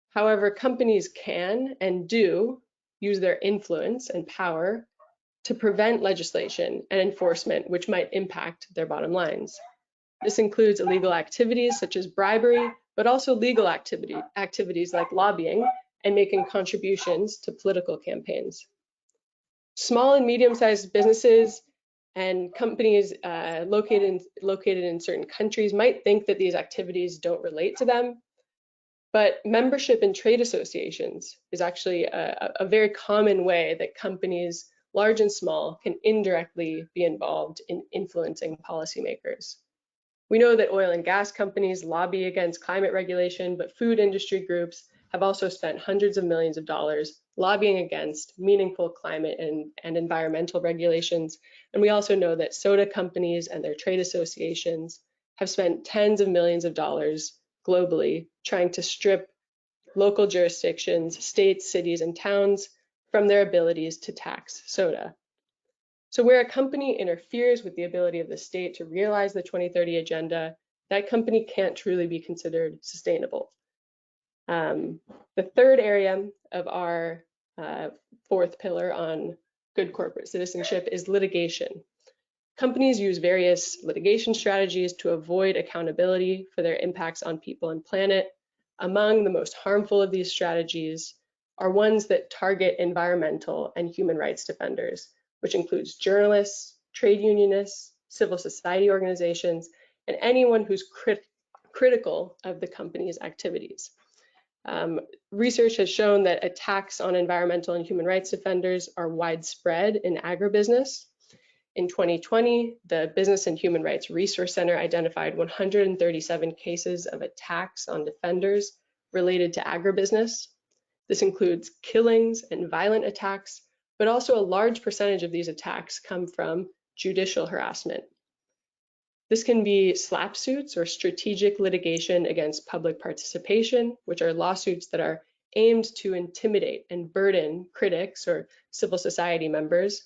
However, companies can and do use their influence and power to prevent legislation and enforcement which might impact their bottom lines. This includes illegal activities such as bribery, but also legal activities like lobbying and making contributions to political campaigns. Small and medium-sized businesses and companies located in certain countries might think that these activities don't relate to them, but membership in trade associations is actually a very common way that companies, large and small, can indirectly be involved in influencing policymakers. We know that oil and gas companies lobby against climate regulation, but food industry groups have also spent hundreds of millions of dollars lobbying against meaningful climate and environmental regulations. And we also know that soda companies and their trade associations have spent tens of millions of dollars globally trying to strip local jurisdictions, states, cities, and towns from their abilities to tax soda. So where a company interferes with the ability of the state to realize the 2030 agenda, that company can't truly be considered sustainable. The third area of our 4th pillar on good corporate citizenship is litigation. Companies use various litigation strategies to avoid accountability for their impacts on people and planet. Among the most harmful of these strategies are ones that target environmental and human rights defenders, which includes journalists, trade unionists, civil society organizations, and anyone who's critical of the company's activities. Research has shown that attacks on environmental and human rights defenders are widespread in agribusiness. In 2020, the Business and Human Rights Resource Center identified 137 cases of attacks on defenders related to agribusiness. This includes killings and violent attacks, but also a large percentage of these attacks come from judicial harassment. This can be slap suits or strategic litigation against public participation, which are lawsuits that are aimed to intimidate and burden critics or civil society members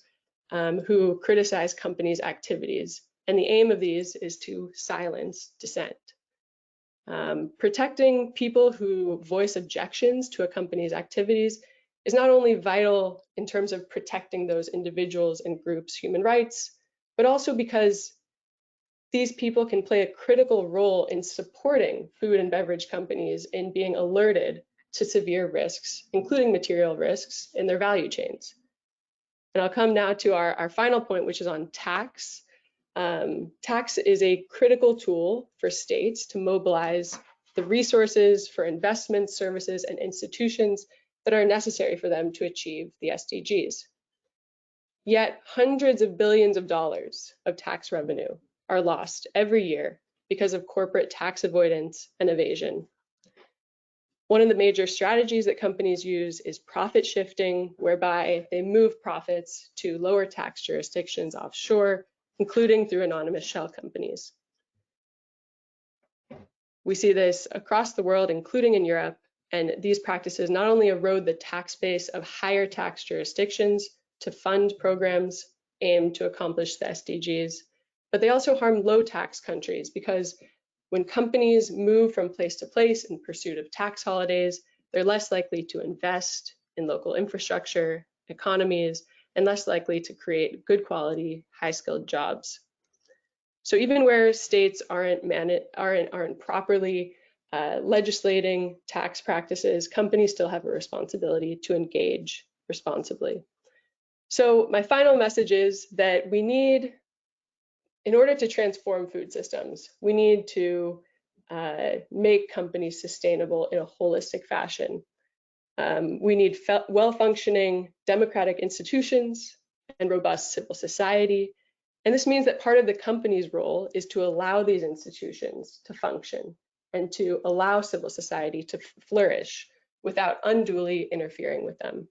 who criticize companies' activities. And the aim of these is to silence dissent. Protecting people who voice objections to a company's activities is not only vital in terms of protecting those individuals and groups' human rights, but also because these people can play a critical role in supporting food and beverage companies in being alerted to severe risks, including material risks in their value chains. And I'll come now to our final point, which is on tax. Tax is a critical tool for states to mobilize the resources for investments, services, and institutions that are necessary for them to achieve the SDGs. Yet hundreds of billions of dollars of tax revenue are lost every year because of corporate tax avoidance and evasion. One of the major strategies that companies use is profit shifting, whereby they move profits to lower tax jurisdictions offshore, including through anonymous shell companies. We see this across the world, including in Europe, and these practices not only erode the tax base of higher tax jurisdictions to fund programs aimed to accomplish the SDGs, but they also harm low tax countries because when companies move from place to place in pursuit of tax holidays, they're less likely to invest in local infrastructure, economies, and less likely to create good quality, high-skilled jobs. So even where states aren't properly legislating tax practices, companies still have a responsibility to engage responsibly. So my final message is that we need, in order to transform food systems, we need to make companies sustainable in a holistic fashion. We need well-functioning democratic institutions and robust civil society. And this means that part of the company's role is to allow these institutions to function and to allow civil society to flourish without unduly interfering with them.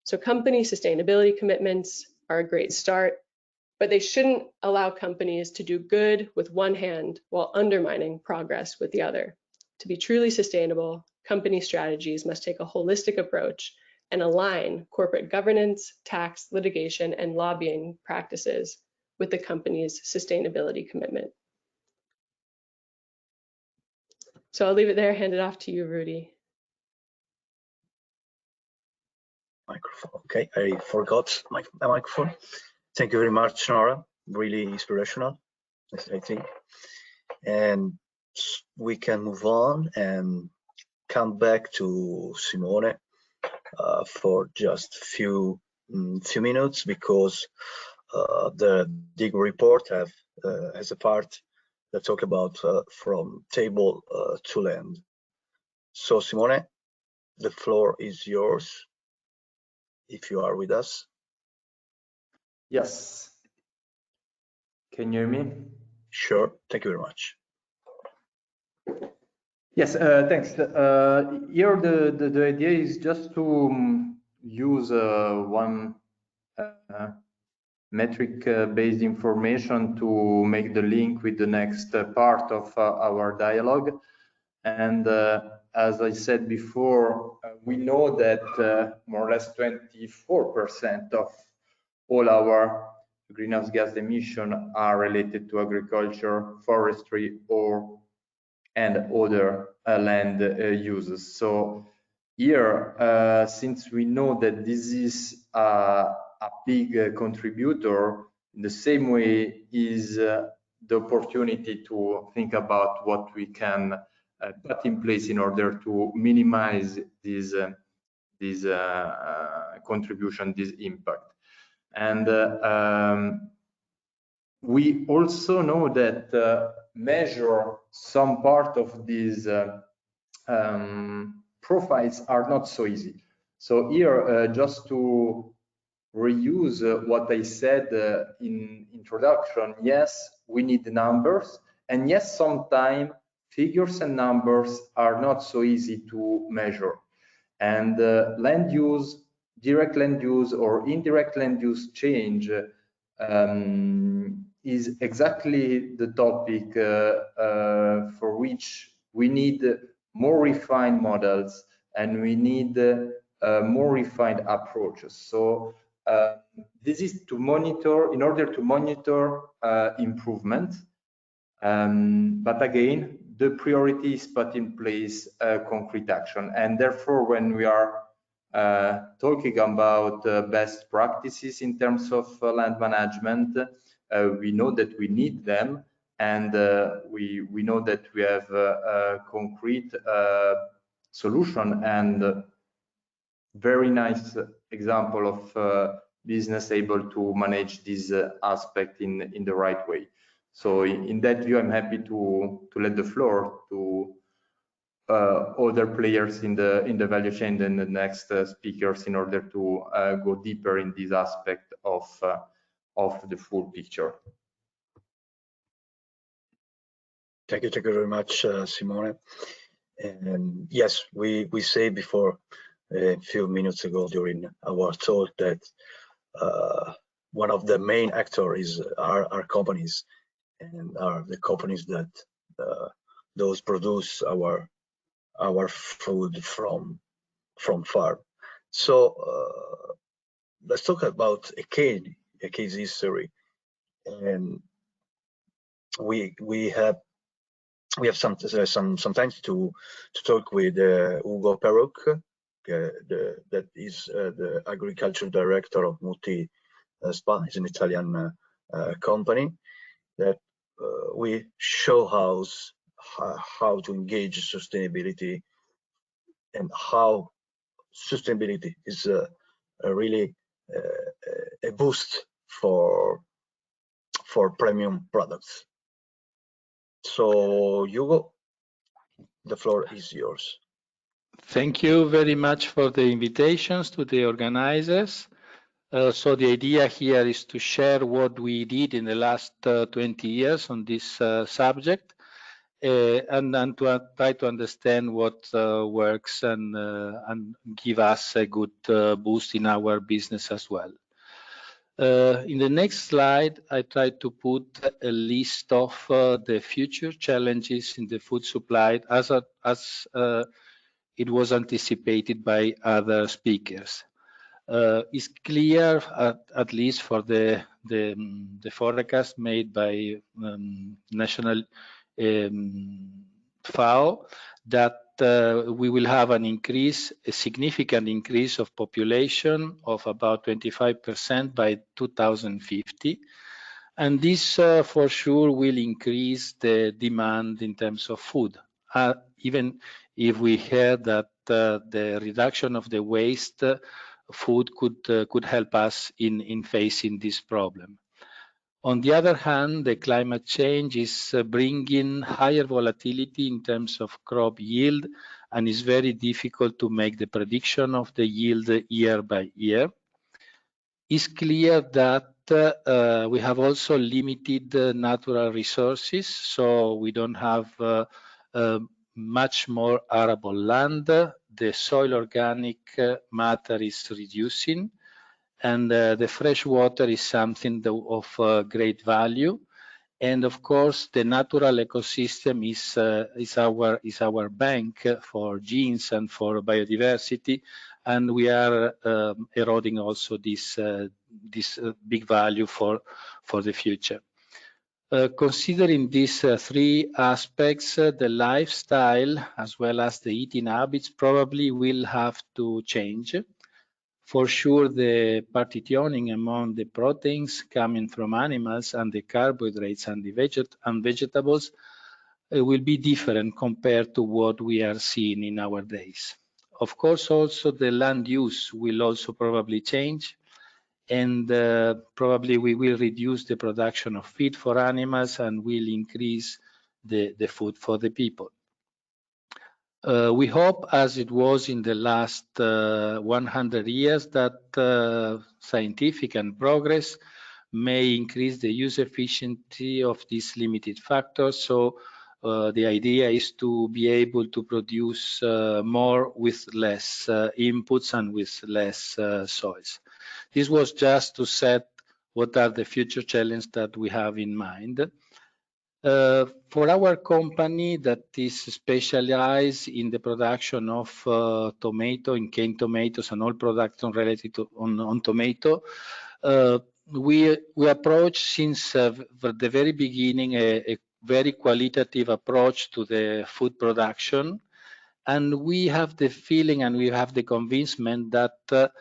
So company sustainability commitments are a great start, but they shouldn't allow companies to do good with one hand while undermining progress with the other. To be truly sustainable, company strategies must take a holistic approach and align corporate governance, tax, litigation, and lobbying practices with the company's sustainability commitment. So I'll leave it there, hand it off to you, Rudy. Microphone. Okay, I forgot my microphone. Thank you very much, Nora. Really inspirational, I think. And we can move on and come back to Simone for just few minutes, because the DIG report has a part that talk about from table to land. So Simone, the floor is yours, if you are with us. Yes. Can you hear me? Sure. Thank you very much. Yes, thanks. Here the idea is just to use one metric-based information to make the link with the next part of our dialogue. And as I said before, we know that more or less 24% of all our greenhouse gas emissions are related to agriculture, forestry, and other land uses. So here, since we know that this is a big contributor, in the same way is the opportunity to think about what we can put in place in order to minimize this contribution, this impact. And we also know that measure some part of these profiles are not so easy. So here, just to reuse what I said in introduction, yes, we need the numbers, and yes, sometimes figures and numbers are not so easy to measure. And land use, direct land use or indirect land use change is exactly the topic for which we need more refined models and we need more refined approaches. So this is to monitor, in order to monitor improvement. But again, the priority is put in place concrete action. And therefore, when we are talking about best practices in terms of land management. We know that we need them, and we know that we have a concrete solution and very nice example of business able to manage this aspect in the right way. So in that view, I'm happy to let the floor to other players in the value chain than the next speakers in order to go deeper in this aspect of the full picture. Thank you very much, Simone. And yes, we said before a few minutes ago during our talk that one of the main actors are our companies, and are the companies that those produce our food from farm. So let's talk about a case history, and we have some times to talk with Ugo Perruc, that is the agriculture director of Mutti S.p.A. It's an Italian company that we show how to engage sustainability, and how sustainability is really a boost for premium products. So Hugo, the floor is yours. Thank you very much for the invitations to the organizers. So the idea here is to share what we did in the last 20 years on this subject, and to try to understand what works and give us a good boost in our business as well. In the next slide, I try to put a list of the future challenges in the food supply as it was anticipated by other speakers. It's clear, at least for the forecast made by National FAO, that we will have a significant increase of population of about 25% by 2050. And this for sure will increase the demand in terms of food. Even if we heard that the reduction of the waste, food could help us in facing this problem. On the other hand, the climate change is bringing higher volatility in terms of crop yield, and it's very difficult to make the prediction of the yield year by year. It's clear that we have also limited natural resources, so we don't have much more arable land. The soil organic matter is reducing, and the fresh water is something of great value. And of course, the natural ecosystem is our bank for genes and for biodiversity, and we are eroding also this big value for the future. Considering these three aspects, the lifestyle as well as the eating habits probably will have to change. For sure, the partitioning among the proteins coming from animals and the carbohydrates and the vegetables will be different compared to what we are seeing in our days. Of course, also the land use will also probably change, and probably we will reduce the production of feed for animals and will increase the food for the people. We hope, as it was in the last 100 years, that scientific and progress may increase the use efficiency of these limited factors. So the idea is to be able to produce more with less inputs and with less soils. This was just to set what are the future challenges that we have in mind. For our company that is specialized in the production of tomato and canned tomatoes and all production related to on tomato, we approach since the very beginning a very qualitative approach to the food production, And we have the feeling and we have the convincement that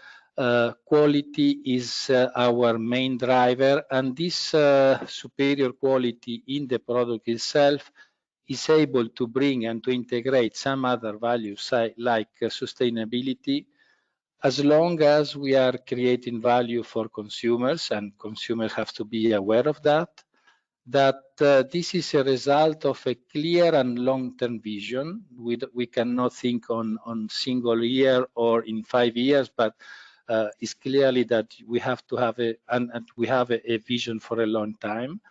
quality is our main driver, and this superior quality in the product itself is able to bring and to integrate some other values like sustainability, as long as we are creating value for consumers, and consumers have to be aware of that this is a result of a clear and long-term vision. We cannot think on single year or in 5 years, but it's clearly that we have to have a vision for a long time.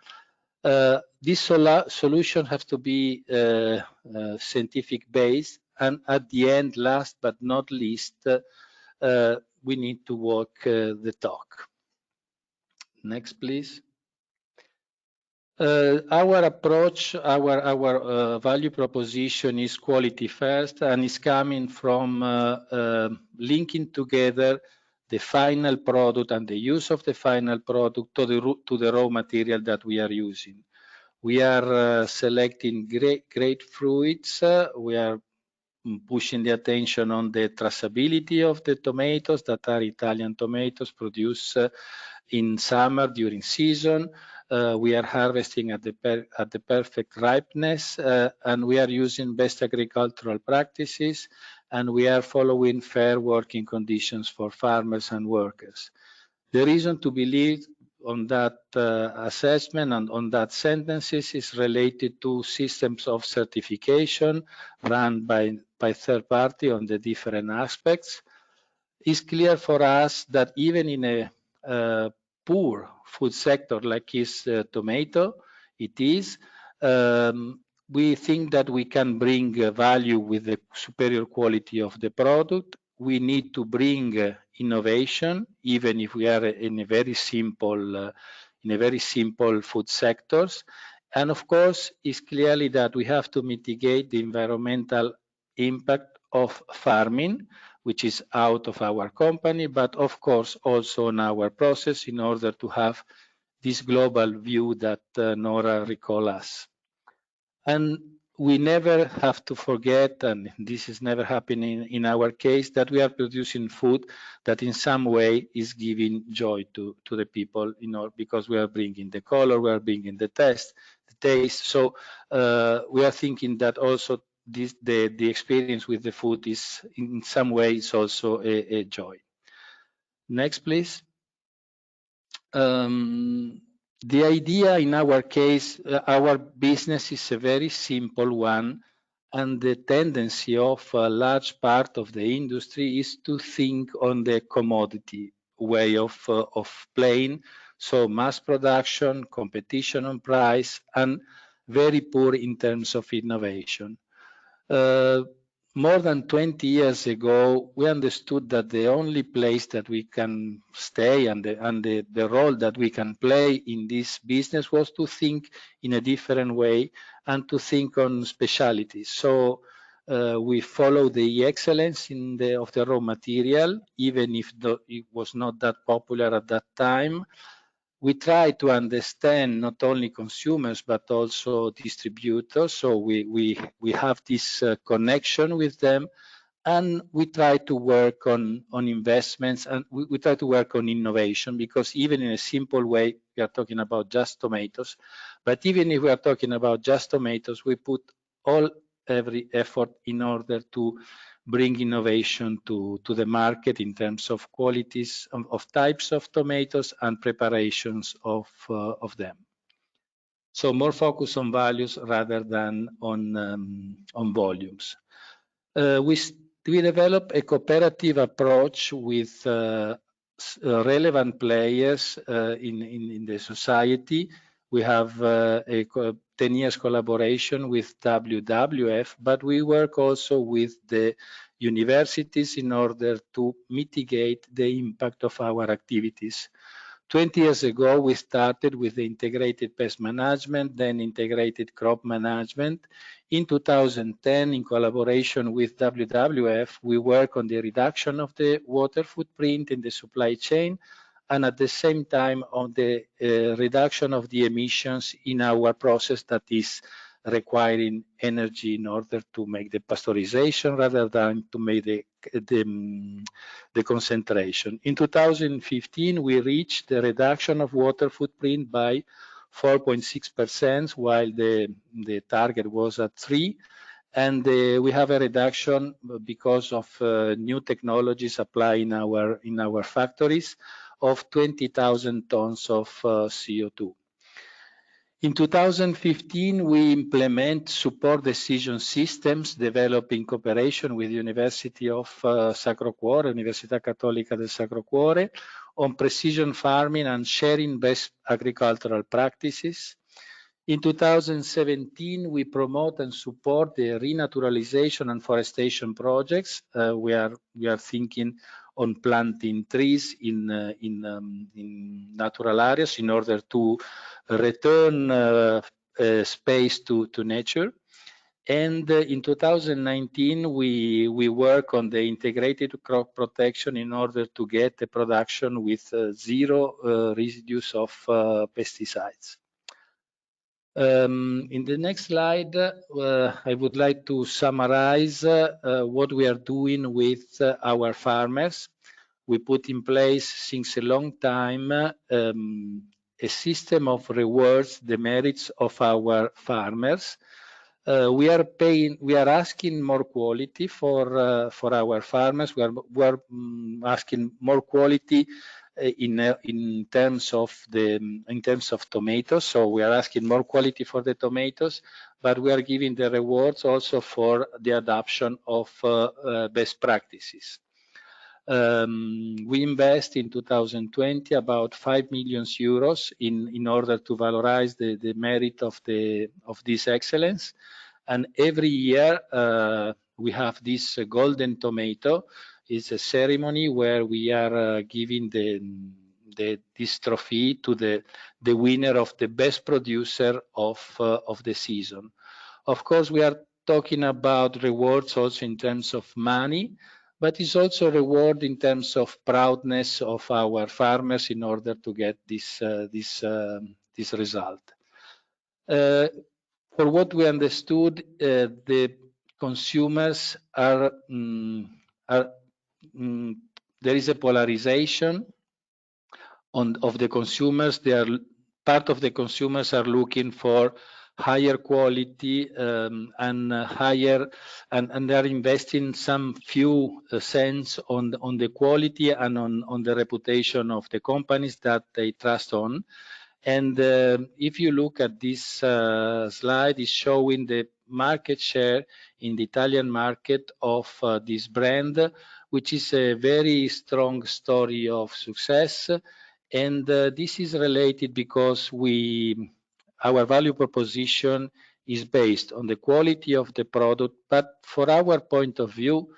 This solution has to be scientific based, and at the end, last but not least, we need to walk the talk. Next, please. Our approach, our value proposition is quality first, and is coming from linking together the final product and the use of the final product to the raw material that we are using. We are selecting great fruits. We are pushing the attention on the traceability of the tomatoes that are Italian tomatoes produced in summer during season. We are harvesting at the perfect ripeness, and we are using best agricultural practices, and we are following fair working conditions for farmers and workers. The reason to believe on that assessment and on that sentences is related to systems of certification run by third party on the different aspects. It's clear for us that even in a poor food sector like is tomato, we think that we can bring value with the superior quality of the product. We need to bring innovation, even if we are in a very simple food sectors. And of course, it's clearly that we have to mitigate the environmental impact of farming, which is out of our company, but of course also on our process, in order to have this global view that Nora recalled us. And we never have to forget, and this is never happening in our case, that we are producing food that in some way is giving joy to the people, because we are bringing the color, we are bringing the taste. So we are thinking that also the experience with the food is in some ways also a joy. Next, please. The idea in our case, our business is a very simple one, and the tendency of a large part of the industry is to think on the commodity way of playing. So mass production, competition on price, and very poor in terms of innovation. More than 20 years ago, we understood that the only place that we can stay and the role that we can play in this business was to think in a different way and to think on specialties. So we follow the excellence of the raw material, even if it was not that popular at that time. We try to understand not only consumers but also distributors, so we have this connection with them, and we try to work on investments, and we try to work on innovation, because even in a simple way, we are talking about just tomatoes, but even if we are talking about just tomatoes, we put every effort in order to bring innovation to the market in terms of qualities of types of tomatoes and preparations of them. So more focus on values rather than on volumes. We develop a cooperative approach with relevant players in the society. We have a 10 years collaboration with WWF, but we work also with the universities in order to mitigate the impact of our activities. 20 years ago, we started with the integrated pest management, then integrated crop management. In 2010, in collaboration with WWF, we work on the reduction of the water footprint in the supply chain, and at the same time on the reduction of the emissions in our process that is requiring energy in order to make the pasteurization rather than to make the concentration. In 2015, we reached the reduction of water footprint by 4.6%, while the target was at 3%. And we have a reduction because of new technologies applied in our factories of 20,000 tons of CO2. In 2015, we implement support decision systems developed in cooperation with the University of Sacro Cuore, Università Cattolica del Sacro Cuore, on precision farming and sharing best agricultural practices. In 2017, we promote and support the renaturalization and forestation projects. We are thinking on planting trees in natural areas in order to return space to nature. And in 2019, we work on the integrated crop protection in order to get a production with zero residues of pesticides. In the next slide, I would like to summarize what we are doing with our farmers. We put in place since a long time a system of rewards the merits of our farmers. We are asking more quality for our farmers. We are asking more quality in terms of tomatoes. So we are asking more quality for the tomatoes, but we are giving the rewards also for the adoption of best practices. We invest in 2020 about 5 million euros in order to valorize the merit of this excellence. And every year we have this golden tomato. It's a ceremony where we are giving this trophy to the winner of the best producer of the season. Of course, we are talking about rewards also in terms of money, but it's also a reward in terms of proudness of our farmers in order to get this result. For what we understood, the consumers there is a polarization of the consumers. Part of the consumers are looking for higher quality and they are investing some few cents on the quality and on the reputation of the companies that they trust on. And if you look at this slide, it's showing the market share in the Italian market of this brand, which is a very strong story of success. And this is related because our value proposition is based on the quality of the product. But for our point of view,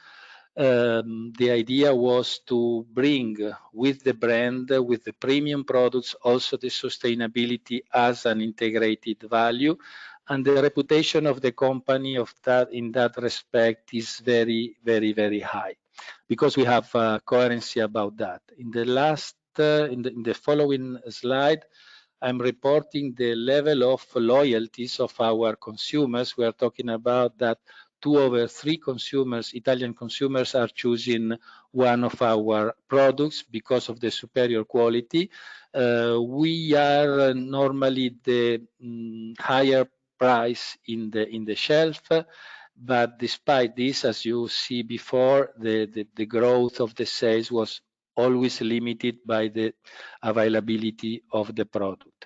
the idea was to bring with the brand, with the premium products, also the sustainability as an integrated value. And the reputation of the company in that respect is very, very, very high, because we have coherency about that. In the following slide, I'm reporting the level of loyalties of our consumers. We are talking about that 2 over 3 consumers, Italian consumers, are choosing one of our products because of the superior quality. We are normally the higher price in the shelf, but despite this, as you see before, the growth of the sales was always limited by the availability of the product.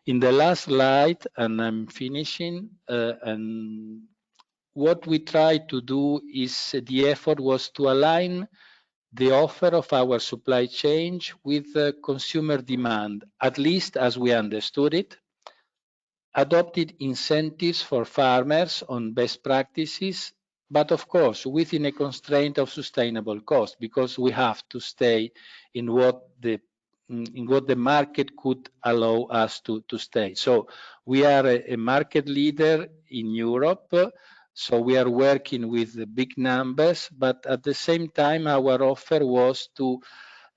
In the last slide, and I'm finishing, and what we tried to do is the effort was to align the offer of our supply chain with consumer demand, at least as we understood it, adopted incentives for farmers on best practices, but of course within a constraint of sustainable cost, because we have to stay in what the market could allow us to stay. So we are a market leader in Europe, so we are working with the big numbers, but at the same time our offer was to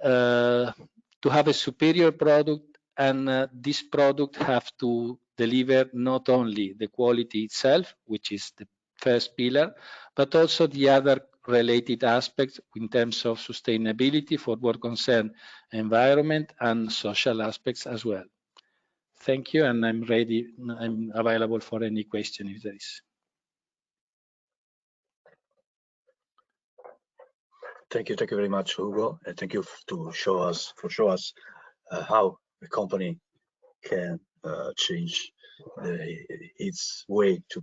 have a superior product, and this product have to deliver not only the quality itself, which is the first pillar, but also the other related aspects in terms of sustainability for what concerns environment and social aspects as well. Thank you, and I'm ready. I'm available for any question if there is. Thank you very much, Hugo, and thank you to show us how a company can change its way to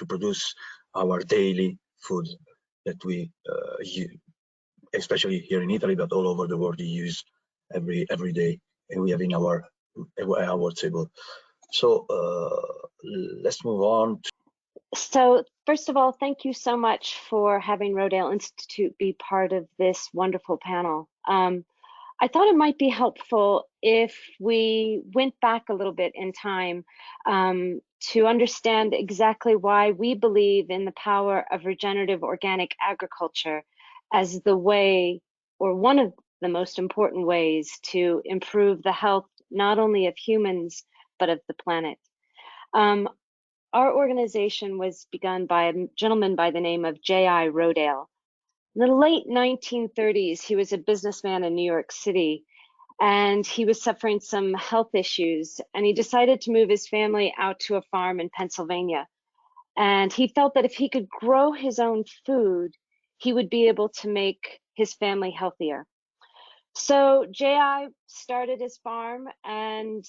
produce our daily food that we especially here in Italy, but all over the world, we use every day, and we have in our table. So let's move on. So first of all, thank you so much for having Rodale Institute be part of this wonderful panel. I thought it might be helpful if we went back a little bit in time to understand exactly why we believe in the power of regenerative organic agriculture as the way, or one of the most important ways, to improve the health not only of humans, but of the planet. Our organization was begun by a gentleman by the name of J.I. Rodale. In the late 1930s, he was a businessman in New York City, and he was suffering some health issues, and he decided to move his family out to a farm in Pennsylvania. And he felt that if he could grow his own food, he would be able to make his family healthier. So J.I. started his farm, and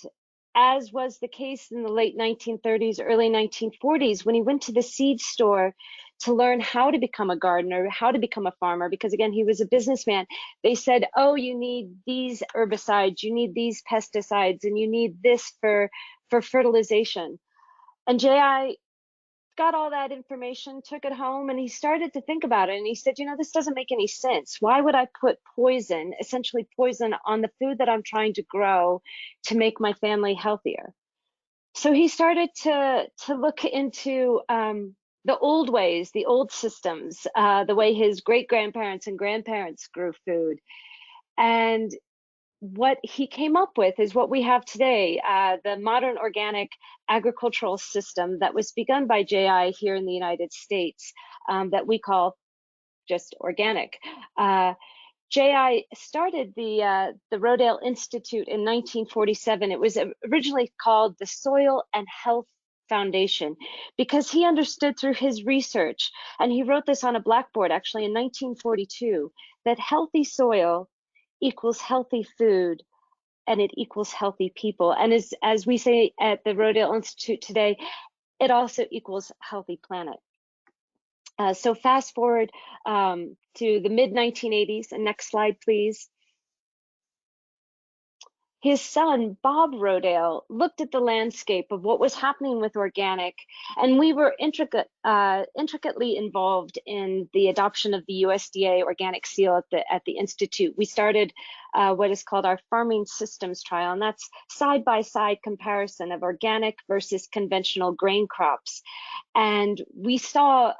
as was the case in the late 1930s, early 1940s, when he went to the seed store to learn how to become a gardener, how to become a farmer, because again, he was a businessman, they said, oh, you need these herbicides, you need these pesticides, and you need this for fertilization. And J.I. got all that information, took it home, and he started to think about it. And he said, you know, this doesn't make any sense. Why would I put poison, essentially poison, on the food that I'm trying to grow to make my family healthier? So he started to look into the old ways, the old systems, the way his great-grandparents and grandparents grew food. And what he came up with is what we have today, the modern organic agricultural system that was begun by J.I. here in the United States, that we call just organic. J.I. started the Rodale Institute in 1947. It was originally called the Soil and Health Foundation, because he understood through his research, and he wrote this on a blackboard actually in 1942, that healthy soil equals healthy food, and it equals healthy people. And as we say at the Rodale Institute today, it also equals healthy planet. So fast forward to the mid-1980s, and next slide, please. His son, Bob Rodale, looked at the landscape of what was happening with organic, and we were intricately involved in the adoption of the USDA organic seal at the Institute. We started what is called our farming systems trial, and that's side-by-side comparison of organic versus conventional grain crops. And we saw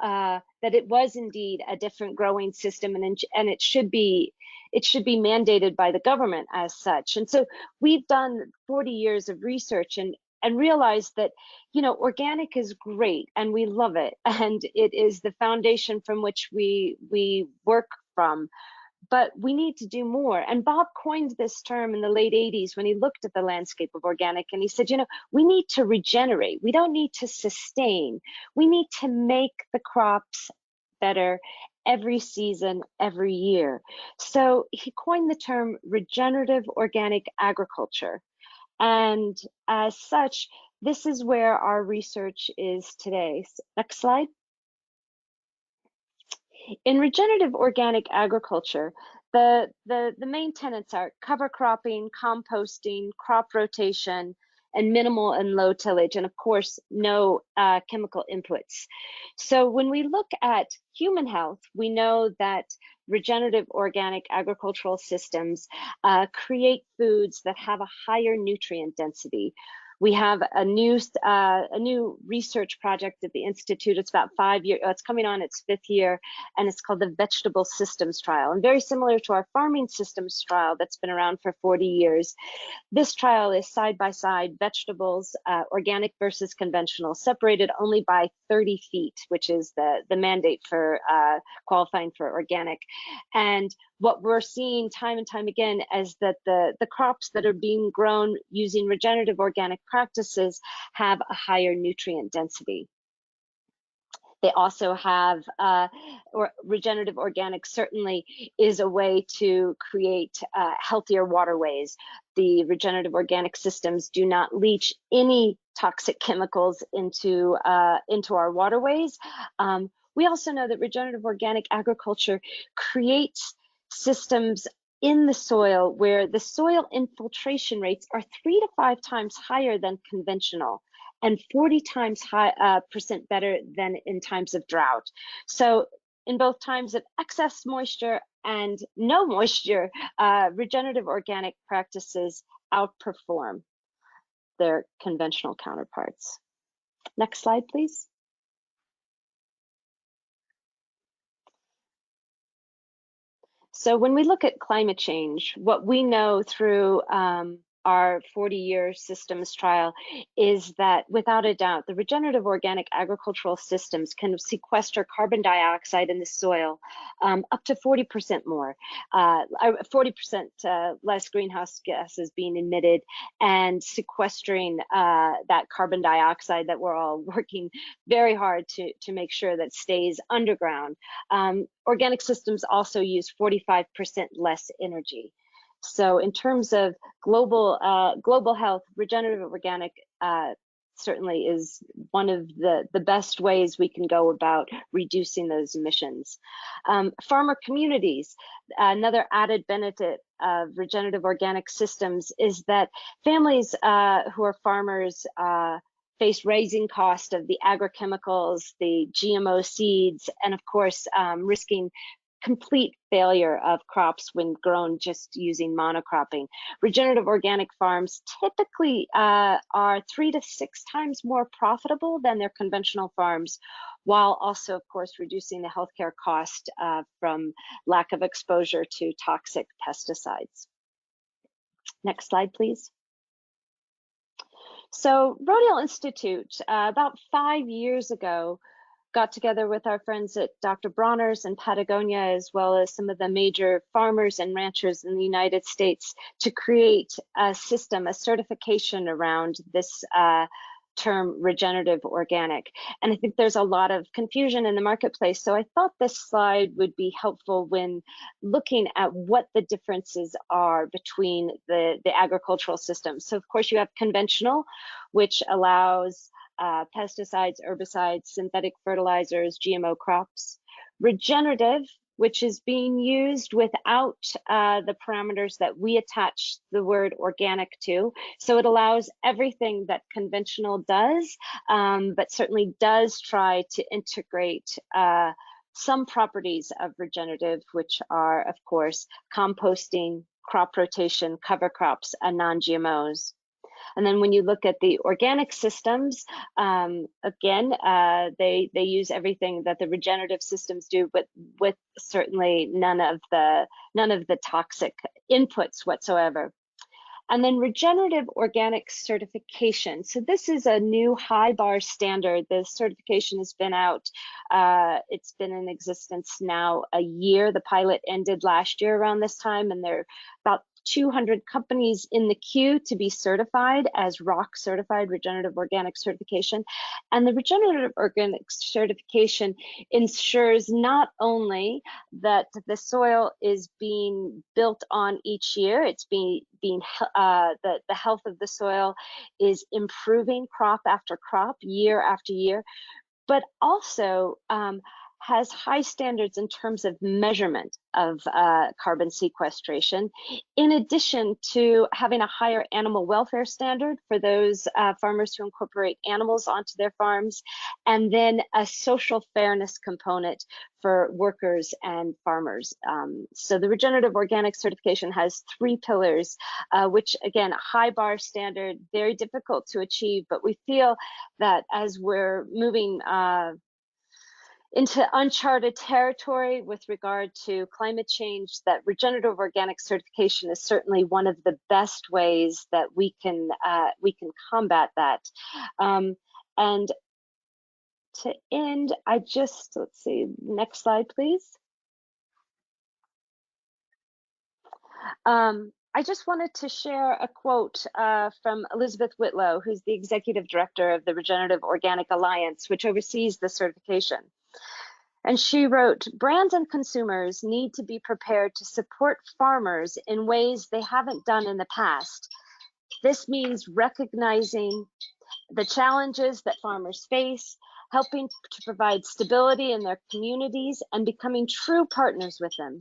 that it was indeed a different growing system, and it should be mandated by the government as such. And so we've done 40 years of research and realized that, you know, organic is great and we love it, and it is the foundation from which we work from. But we need to do more. And Bob coined this term in the late 80s when he looked at the landscape of organic, and he said, you know, we need to regenerate. We don't need to sustain. We need to make the crops better every season, every year. So he coined the term regenerative organic agriculture. And as such, this is where our research is today. Next slide. In regenerative organic agriculture, the main tenets are cover cropping, composting, crop rotation, and minimal and low tillage, and of course, no chemical inputs. So when we look at human health, we know that regenerative organic agricultural systems create foods that have a higher nutrient density. We have a new research project at the Institute. It's about 5 years, it's coming on its 5th year, and it's called the Vegetable Systems Trial. And very similar to our Farming Systems Trial that's been around for 40 years, this trial is side-by-side vegetables, organic versus conventional, separated only by 30 feet, which is the mandate for qualifying for organic. And what we're seeing time and time again is that the crops that are being grown using regenerative organic practices have a higher nutrient density. They also have, regenerative organic certainly is a way to create healthier waterways. The regenerative organic systems do not leach any toxic chemicals into our waterways. We also know that regenerative organic agriculture creates systems in the soil where the soil infiltration rates are 3 to 5 times higher than conventional, and 40 times percent better than in times of drought. So in both times of excess moisture and no moisture, regenerative organic practices outperform their conventional counterparts. Next slide, please. So when we look at climate change, what we know through our 40-year systems trial is that without a doubt, the regenerative organic agricultural systems can sequester carbon dioxide in the soil up to 40% more, 40% less greenhouse gases being emitted, and sequestering that carbon dioxide that we're all working very hard to make sure that stays underground. Organic systems also use 45% less energy. So in terms of global health, regenerative organic certainly is one of the best ways we can go about reducing those emissions. Farmer communities, another added benefit of regenerative organic systems is that families who are farmers face raising cost of the agrochemicals, the GMO seeds, and of course risking complete failure of crops when grown just using monocropping. Regenerative organic farms typically are 3 to 6 times more profitable than their conventional farms, while also, of course, reducing the healthcare cost from lack of exposure to toxic pesticides. Next slide, please. So Rodale Institute, about 5 years ago, got together with our friends at Dr. Bronner's in Patagonia, as well as some of the major farmers and ranchers in the United States, to create a system, a certification around this term regenerative organic. And I think there's a lot of confusion in the marketplace. So I thought this slide would be helpful when looking at what the differences are between the agricultural systems. So of course you have conventional, which allows pesticides, herbicides, synthetic fertilizers, GMO crops. Regenerative, which is being used without the parameters that we attach the word organic to. So it allows everything that conventional does, but certainly does try to integrate some properties of regenerative, which are, of course, composting, crop rotation, cover crops, and non-GMOs. And then when you look at the organic systems, again, they use everything that the regenerative systems do, but with certainly none of the toxic inputs whatsoever. And then regenerative organic certification. So this is a new high bar standard. The certification has been out. It's been in existence now a year. The pilot ended last year around this time, and there are about 200 companies in the queue to be certified as ROC certified regenerative organic certification. And the regenerative organic certification ensures not only that the soil is being built on each year, it's the health of the soil is improving crop after crop, year after year, but also has high standards in terms of measurement of carbon sequestration, in addition to having a higher animal welfare standard for those farmers who incorporate animals onto their farms, and then a social fairness component for workers and farmers. So the regenerative organic certification has 3 pillars, which again, high bar standard, very difficult to achieve, but we feel that as we're moving into uncharted territory with regard to climate change, that regenerative organic certification is certainly one of the best ways that we can combat that. And to end, let's see, next slide, please. I just wanted to share a quote from Elizabeth Whitlow, who's the executive director of the Regenerative Organic Alliance, which oversees the certification. And she wrote, "Brands and consumers need to be prepared to support farmers in ways they haven't done in the past. This means recognizing the challenges that farmers face, helping to provide stability in their communities, and becoming true partners with them.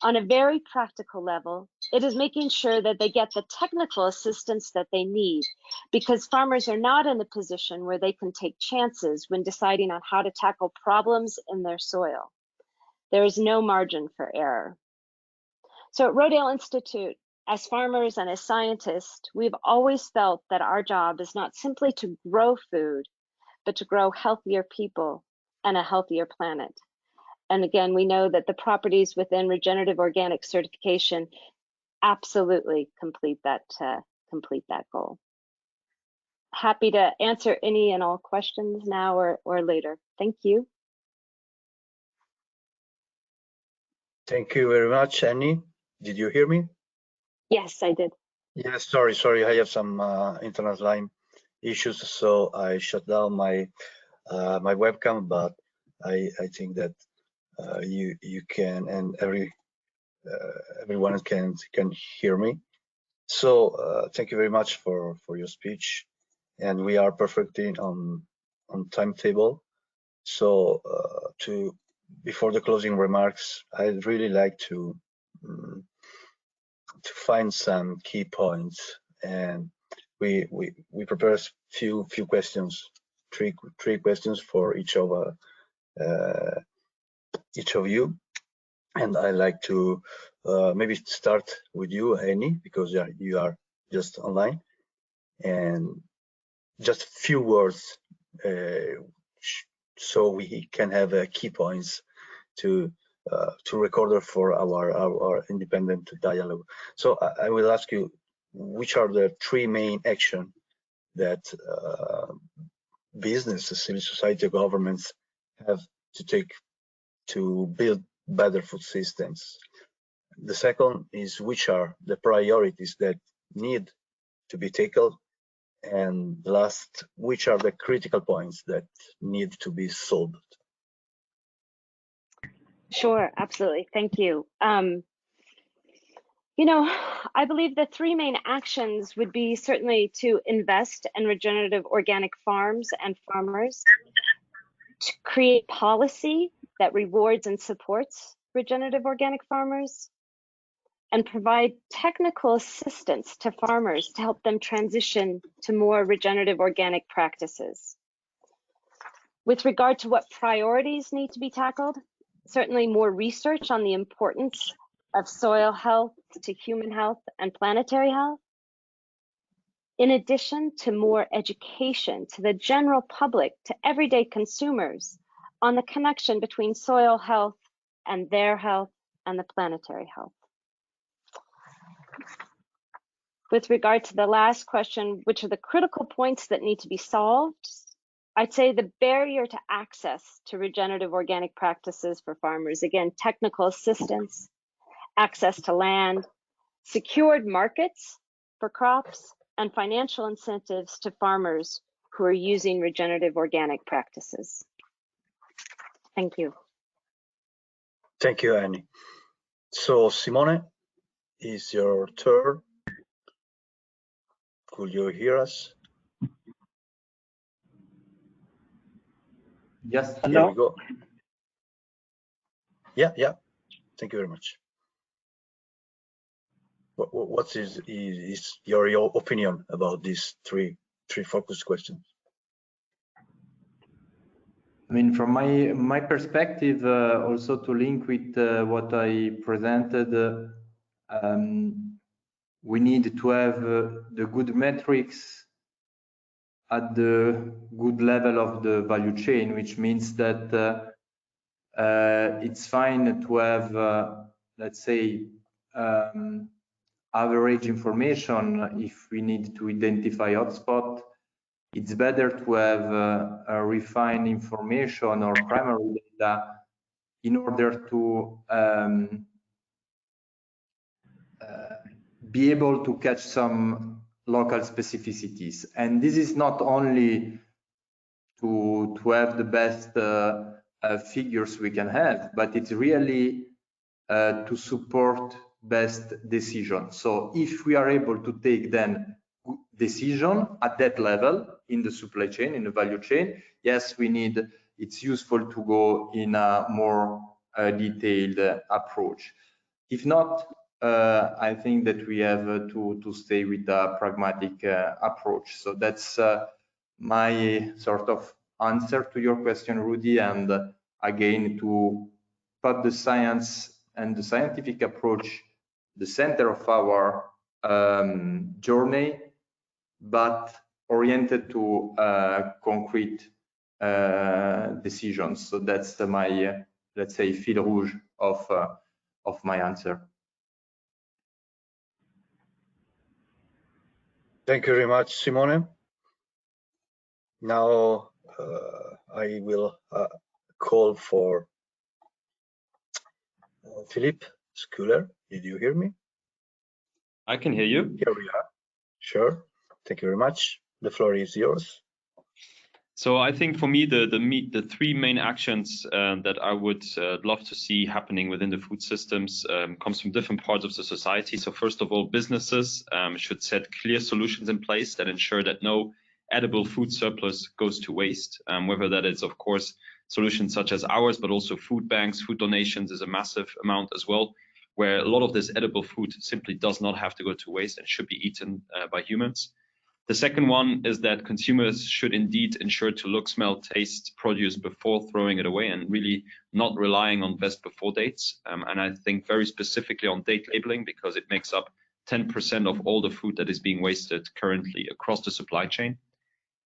On a very practical level, it is making sure that they get the technical assistance that they need, because farmers are not in a position where they can take chances when deciding on how to tackle problems in their soil. There is no margin for error." So at Rodale Institute, as farmers and as scientists, we've always felt that our job is not simply to grow food, but to grow healthier people and a healthier planet. And again, we know that the properties within regenerative organic certification absolutely complete that goal. Happy to answer any and all questions now or later. Thank you. Thank you very much, Annie. Did you hear me? Yes, I did. Yes, sorry. I have some internet line issues, so I shut down my my webcam. But I think that you can, and everyone can hear me. So thank you very much for your speech, and we are perfectly on timetable. So before the closing remarks, I'd really like to find some key points, and we prepare a few questions, three questions for each of you, and I like to maybe start with you, Annie, because you are just online, and just a few words so we can have key points to record for our independent dialogue. So I will ask you, which are the 3 main actions that businesses, civil society, governments have to take to build better food systems? The second is, which are the priorities that need to be tackled? And last, which are the critical points that need to be solved? Sure, absolutely. Thank you. You know, I believe the 3 main actions would be certainly to invest in regenerative organic farms and farmers, to create policy that rewards and supports regenerative organic farmers, and provide technical assistance to farmers to help them transition to more regenerative organic practices. With regard to what priorities need to be tackled, certainly more research on the importance of soil health to human health and planetary health. In addition to more education to the general public, to everyday consumers on the connection between soil health and their health and the planetary health. With regard to the last question, which are the critical points that need to be solved, I'd say the barrier to access to regenerative organic practices for farmers, again, technical assistance, access to land, secured markets for crops, and financial incentives to farmers who are using regenerative organic practices. Thank you. Thank you, Annie. So, Simone, is your turn. Could you hear us? Yes. Here we go. Yeah. Thank you very much. What is your opinion about these three focus questions? I mean, from my perspective, also to link with what I presented, we need to have the good metrics at the good level of the value chain, which means that it's fine to have, let's say, average information if we need to identify hotspot. It's better to have a refined information or primary data in order to be able to catch some local specificities. And this is not only to have the best figures we can have, but it's really to support best decisions. So if we are able to take then decision at that level in the supply chain, in the value chain, yes, it's useful to go in a more detailed approach. If not, I think that we have to stay with a pragmatic approach. So that's my sort of answer to your question, Rudy, and again, to put the science and the scientific approach the center of our journey, but oriented to concrete decisions. So that's my, let's say, fil rouge of my answer. Thank you very much, Simone. Now I will call for Philip Schuler. Did you hear me? I can hear you. Here we are. Sure. Thank you very much. The floor is yours. So I think for me, the three main actions that I would love to see happening within the food systems comes from different parts of the society. So first of all, businesses should set clear solutions in place that ensure that no edible food surplus goes to waste, whether that is, of course, solutions such as ours, but also food banks, food donations is a massive amount as well, where a lot of this edible food simply does not have to go to waste and should be eaten by humans. The second one is that consumers should indeed ensure to look, smell, taste produce before throwing it away and really not relying on best before dates. And I think very specifically on date labeling, because it makes up 10% of all the food that is being wasted currently across the supply chain.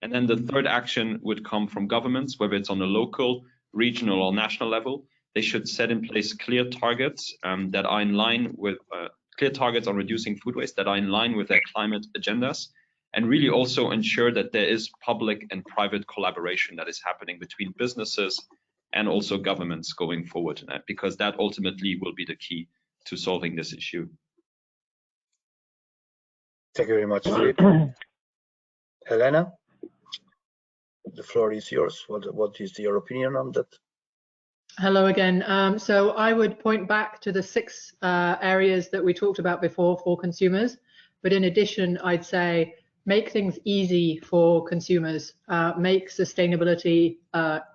And then the third action would come from governments, whether it's on a local, regional or national level. They should set in place clear targets that are in line with clear targets on reducing food waste that are in line with their climate agendas, and really also ensure that there is public and private collaboration that is happening between businesses and also governments going forward, because that ultimately will be the key to solving this issue. Thank you very much, Philip. Helena, the floor is yours. What is your opinion on that? Hello again. So I would point back to the 6 areas that we talked about before for consumers. But in addition, I'd say make things easy for consumers, make sustainability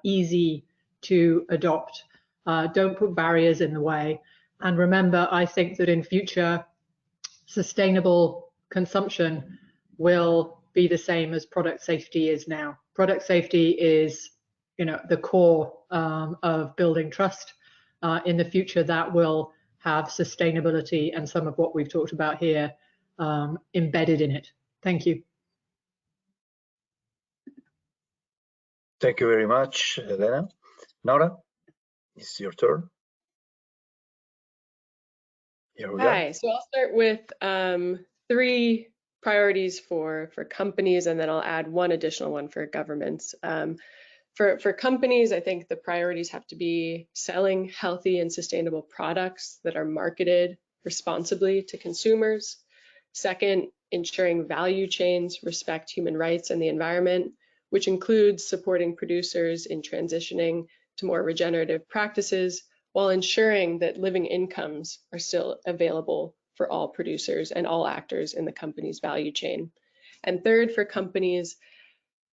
easy to adopt. Don't put barriers in the way. And remember, I think that in future, sustainable consumption will be the same as product safety is now. Product safety is, the core of building trust. In the future, that will have sustainability and some of what we've talked about here embedded in it. Thank you. Thank you very much, Helena. Nora, it's your turn. Here we Hi, are. so I'll start with 3 priorities for companies, and then I'll add one additional one for governments. For companies, I think the priorities have to be selling healthy and sustainable products that are marketed responsibly to consumers. Second, ensuring value chains respect human rights and the environment, which includes supporting producers in transitioning to more regenerative practices while ensuring that living incomes are still available for all producers and all actors in the company's value chain. And third, for companies,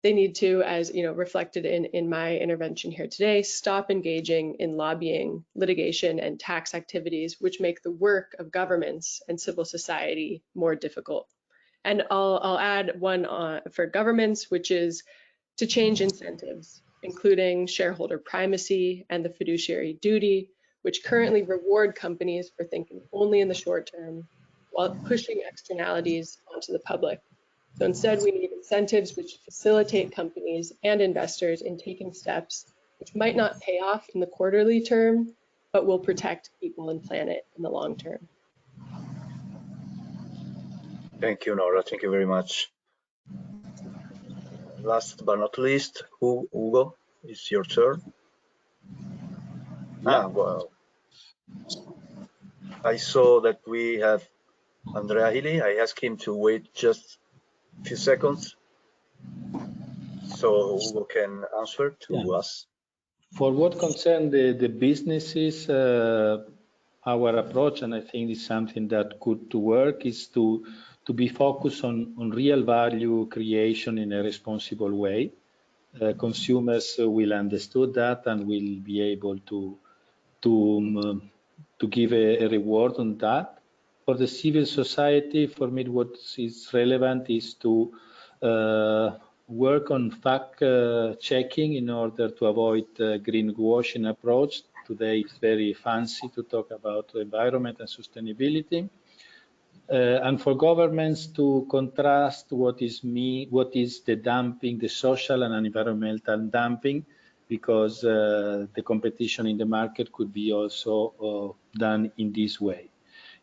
They need to, as reflected in my intervention here today, stop engaging in lobbying, litigation, and tax activities, which make the work of governments and civil society more difficult. And I'll add one for governments, which is to change incentives, including shareholder primacy and the fiduciary duty, which currently reward companies for thinking only in the short term while pushing externalities onto the public. So instead, we need incentives which facilitate companies and investors in taking steps which might not pay off in the quarterly term, but will protect people and planet in the long term. Thank you, Nora. Thank you very much. Last but not least, Hugo, it's your turn. Yeah. Well, I saw that we have Andrea Illy. I asked him to wait just a few seconds so Hugo can answer to us. For what concerns the businesses, our approach, and I think it's something that could work, is to be focused on real value creation in a responsible way. Consumers will understand that and will be able to give a reward on that. For the civil society, for me, what is relevant is to work on fact checking in order to avoid greenwashing approach. Today it's very fancy to talk about environment and sustainability. And for governments to contrast what is the dumping, the social and environmental dumping, because the competition in the market could be also done in this way.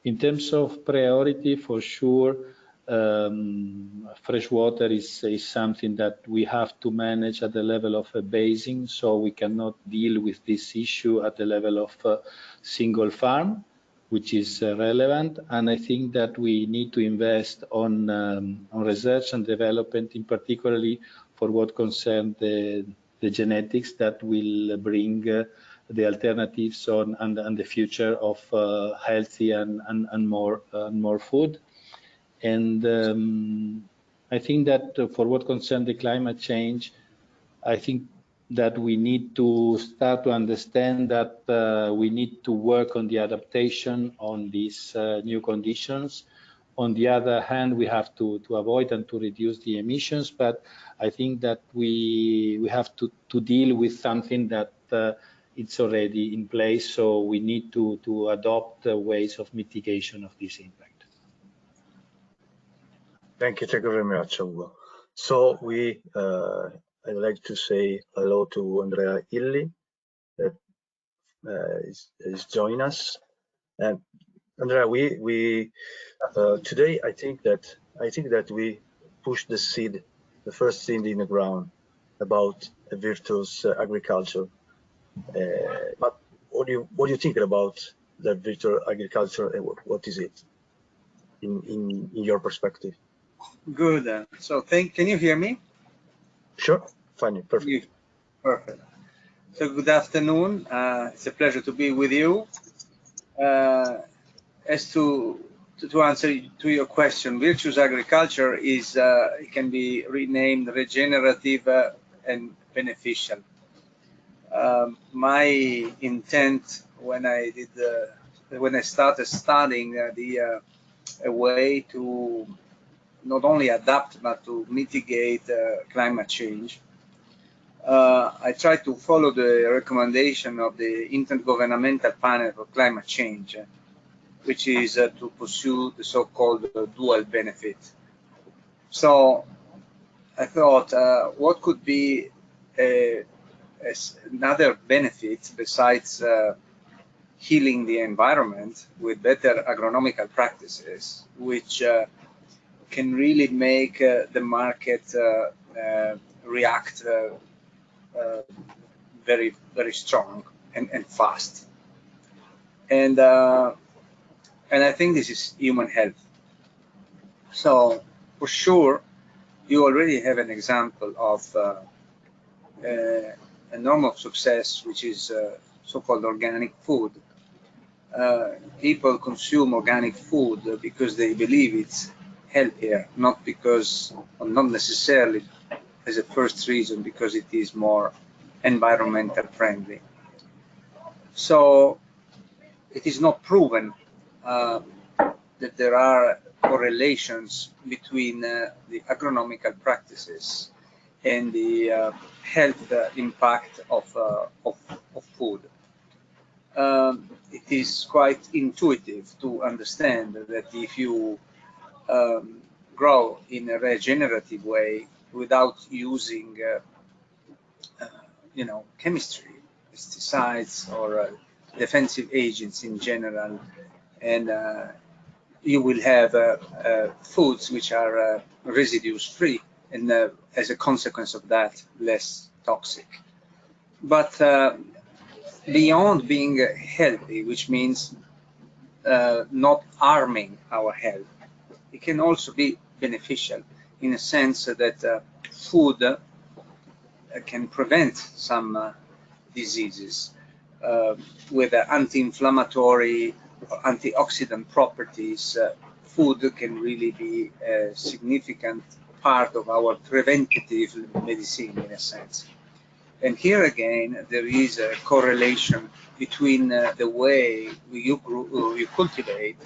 In terms of priority, for sure, fresh water is something that we have to manage at the level of a basin, so we cannot deal with this issue at the level of a single farm, which is relevant. And I think that we need to invest on research and development, in particularly for what concerns the genetics that will bring the alternatives on and the future of healthy and more food. And I think that for what concerns the climate change, I think that we need to start to understand that we need to work on the adaptation on these new conditions. On the other hand, we have to avoid and to reduce the emissions, but I think that we have to deal with something that it's already in place, so we need to adopt ways of mitigation of this impact. Thank you very much, Hugo. So I'd like to say hello to Andrea Illy that is joining us. And Andrea, we today I think that we pushed the first seed in the ground about a virtuous agriculture. But what do you think about the virtual agriculture, and what is it in your perspective? Good. So can you hear me? Sure, fine, perfect. Perfect. So good afternoon. It's a pleasure to be with you. As to answer to your question, virtuous agriculture is it can be renamed regenerative and beneficial. My intent when I started studying a way to not only adapt but to mitigate climate change, I tried to follow the recommendation of the Intergovernmental Panel for Climate Change, which is to pursue the so-called dual benefit. So I thought, what could be another benefit besides healing the environment with better agronomical practices, which can really make the market react very, very strong and fast. And I think this is human health. So for sure, you already have an example of a norm of success, which is so-called organic food. People consume organic food because they believe it's healthier, not necessarily as a first reason, because it is more environmental friendly. So it is not proven that there are correlations between the agronomical practices and the health impact of food. It is quite intuitive to understand that if you grow in a regenerative way without using, chemistry, pesticides, or defensive agents in general, and you will have foods which are residues free, and as a consequence of that, less toxic. But beyond being healthy, which means not harming our health, it can also be beneficial in a sense that food can prevent some diseases with anti-inflammatory or antioxidant properties. Food can really be a significant part of our preventative medicine in a sense. And here again, there is a correlation between the way you cultivate,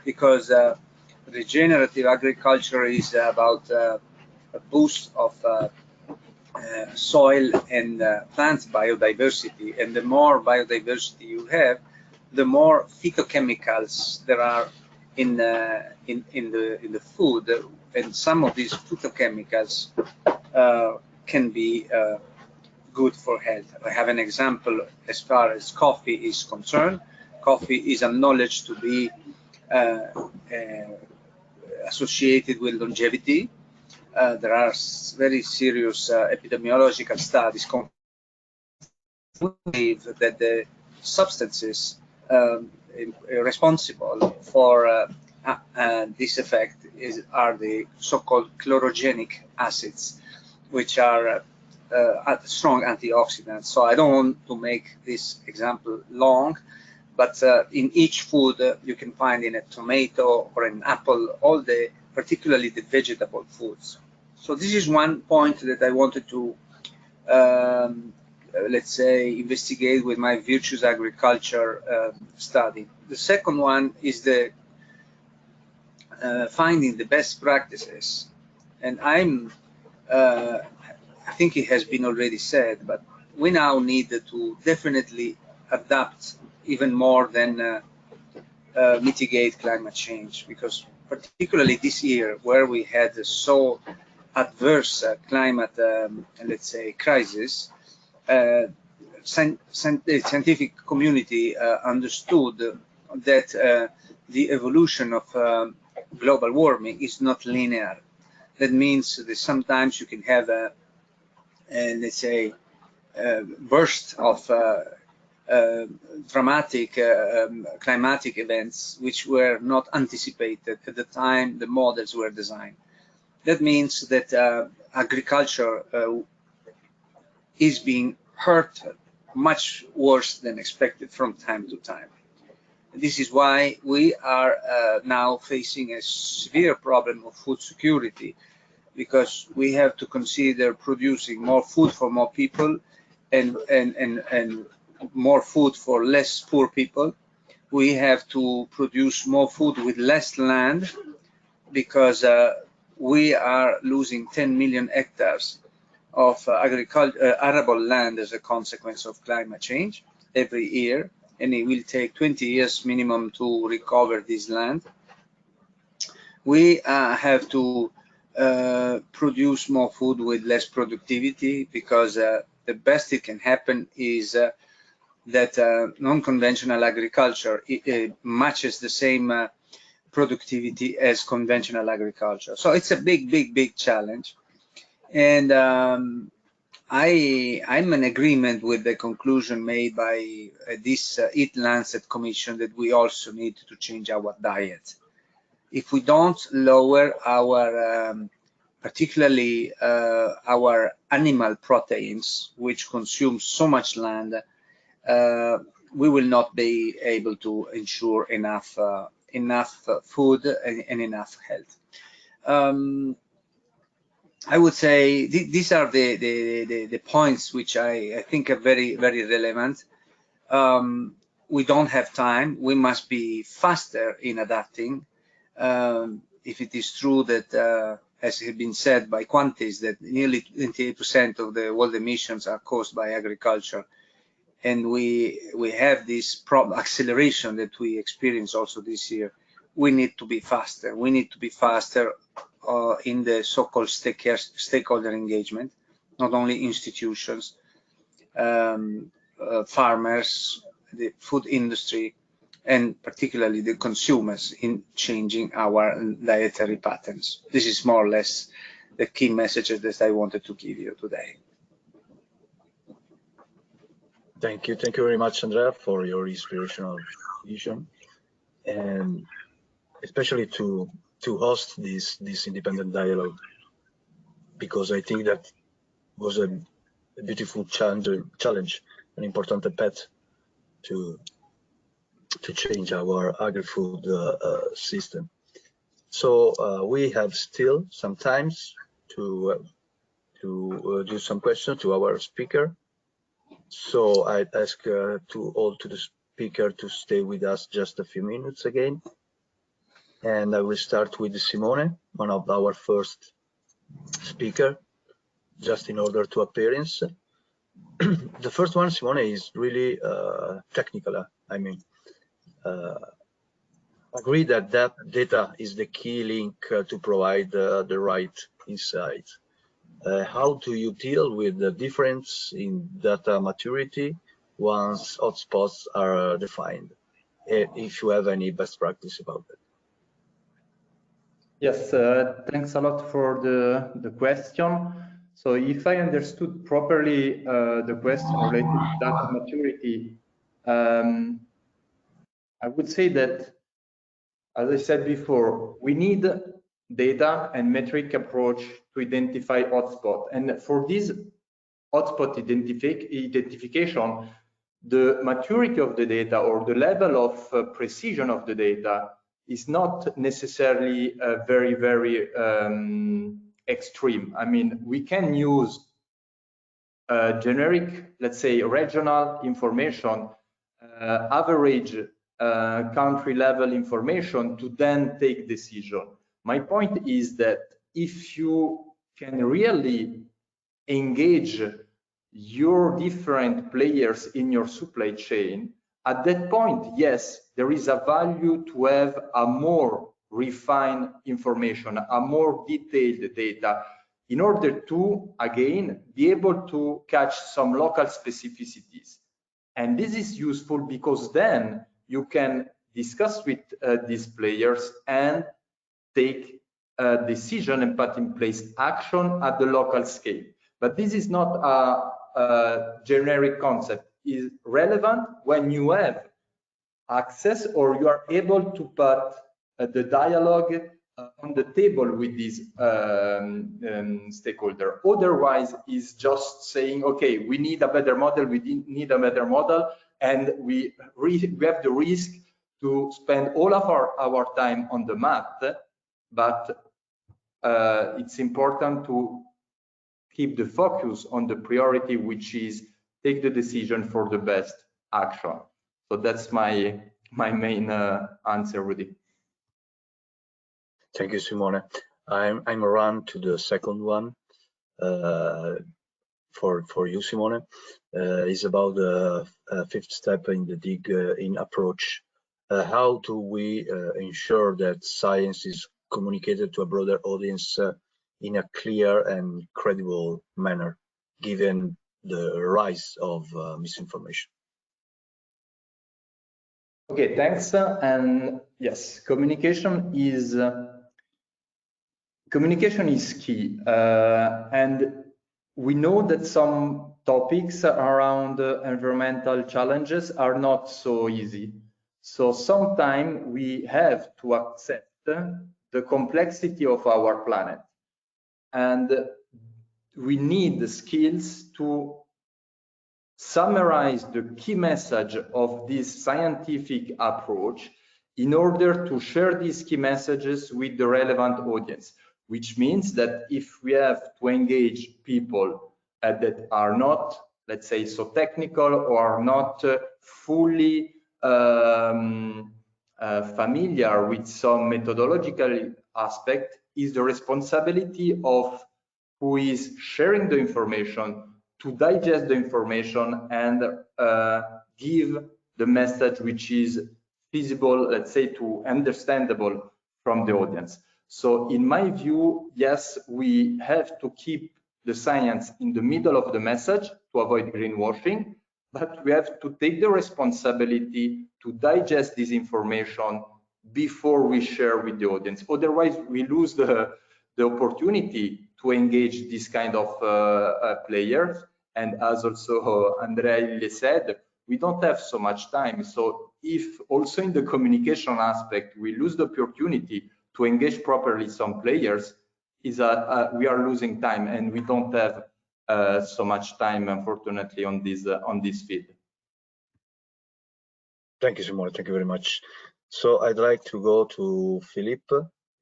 because regenerative agriculture is about a boost of soil and plant biodiversity, and the more biodiversity you have, the more phytochemicals there are in the food, and some of these phytochemicals can be good for health. I have an example as far as coffee is concerned. Coffee is acknowledged to be associated with longevity. There are very serious epidemiological studies that the substances responsible for this effect are the so-called chlorogenic acids, which are strong antioxidants. So I don't want to make this example long, but in each food you can find in a tomato or an apple, particularly the vegetable foods. So this is one point that I wanted to, let's say, investigate with my virtuous agriculture study. The second one is the finding the best practices. And I think it has been already said, but we now need to definitely adapt even more than mitigate climate change, because particularly this year, where we had so adverse climate, let's say, crisis, the scientific community understood that the evolution of global warming is not linear. That means that sometimes you can have let's say, burst of dramatic climatic events which were not anticipated at the time the models were designed. That means that agriculture is being hurt much worse than expected from time to time. This is why we are now facing a severe problem of food security, because we have to consider producing more food for more people and more food for less poor people. We have to produce more food with less land, because we are losing 10 million hectares of arable land as a consequence of climate change every year, and it will take 20 years minimum to recover this land. We have to produce more food with less productivity, because the best it can happen is that non-conventional agriculture matches the same productivity as conventional agriculture. So it's a big challenge. And I'm in agreement with the conclusion made by this Eat Lancet Commission that we also need to change our diet. If we don't lower our, particularly our animal proteins, which consume so much land, we will not be able to ensure enough food and enough health. I would say these are the points which I think are very, very relevant. We don't have time. We must be faster in adapting. If it is true that, as has been said by Quantis, that nearly 28% of the world emissions are caused by agriculture, and we have this acceleration that we experience also this year, we need to be faster. We need to be faster in the so-called stakeholder engagement, not only institutions, farmers, the food industry, and particularly the consumers in changing our dietary patterns. This is more or less the key messages that I wanted to give you today. Thank you very much, Andrea, for your inspirational vision, and especially to host this independent dialogue, because I think that was a beautiful challenge, an important path to change our agri-food system. So we have still some time to do some questions to our speaker. So I ask to the speaker to stay with us just a few minutes again. And I will start with Simone, one of our first speaker, just in order to appearance. The first one, Simone, is really technical. I mean, agree that data is the key link to provide the right insight. How do you deal with the difference in data maturity once hotspots are defined? If you have any best practice about that. Yes, thanks a lot for the question. So if I understood properly the question related to data maturity, I would say that, as I said before, we need data and metric approach to identify hotspot. And for this hotspot identification, the maturity of the data or the level of precision of the data is not necessarily very, very extreme. I mean, we can use generic, let's say, regional information, average country level information to then take decision. My point is that if you can really engage your different players in your supply chain, at that point, yes, there is a value to have a more refined information, a more detailed data, in order to, again, be able to catch some local specificities. And this is useful because then you can discuss with these players and take a decision and put in place action at the local scale. But this is not a generic concept. It's relevant when you have access or you are able to put the dialogue on the table with these stakeholder. Otherwise, it's just saying, okay, we need a better model, we need a better model, and we have the risk to spend all of our time on the math, but it's important to keep the focus on the priority, which is take the decision for the best action. So that's my main answer, Rudy. Thank you, Simone. I'm around to the second one for you, Simone. Is about the fifth step in the dig in approach. How do we ensure that science is communicated to a broader audience in a clear and credible manner, given the rise of misinformation? Okay, thanks. And yes, communication is key. And we know that some topics around environmental challenges are not so easy. So sometimes we have to accept the complexity of our planet. And we need the skills to summarize the key message of this scientific approach in order to share these key messages with the relevant audience. which means that if we have to engage people that are not, let's say, so technical or are not fully familiar with some methodological aspect, is the responsibility of who is sharing the information to digest the information and give the message which is feasible, let's say, to understandable from the audience. So in my view, yes, we have to keep the science in the middle of the message to avoid greenwashing, but we have to take the responsibility to digest this information before we share with the audience. Otherwise, we lose the opportunity to engage this kind of players. And as also Andrea Illy said, we don't have so much time. So if also in the communication aspect, we lose the opportunity to engage properly some players, we are losing time, and we don't have so much time, unfortunately, on this field. Thank you, Simone. Thank you very much. So I'd like to go to Philippe,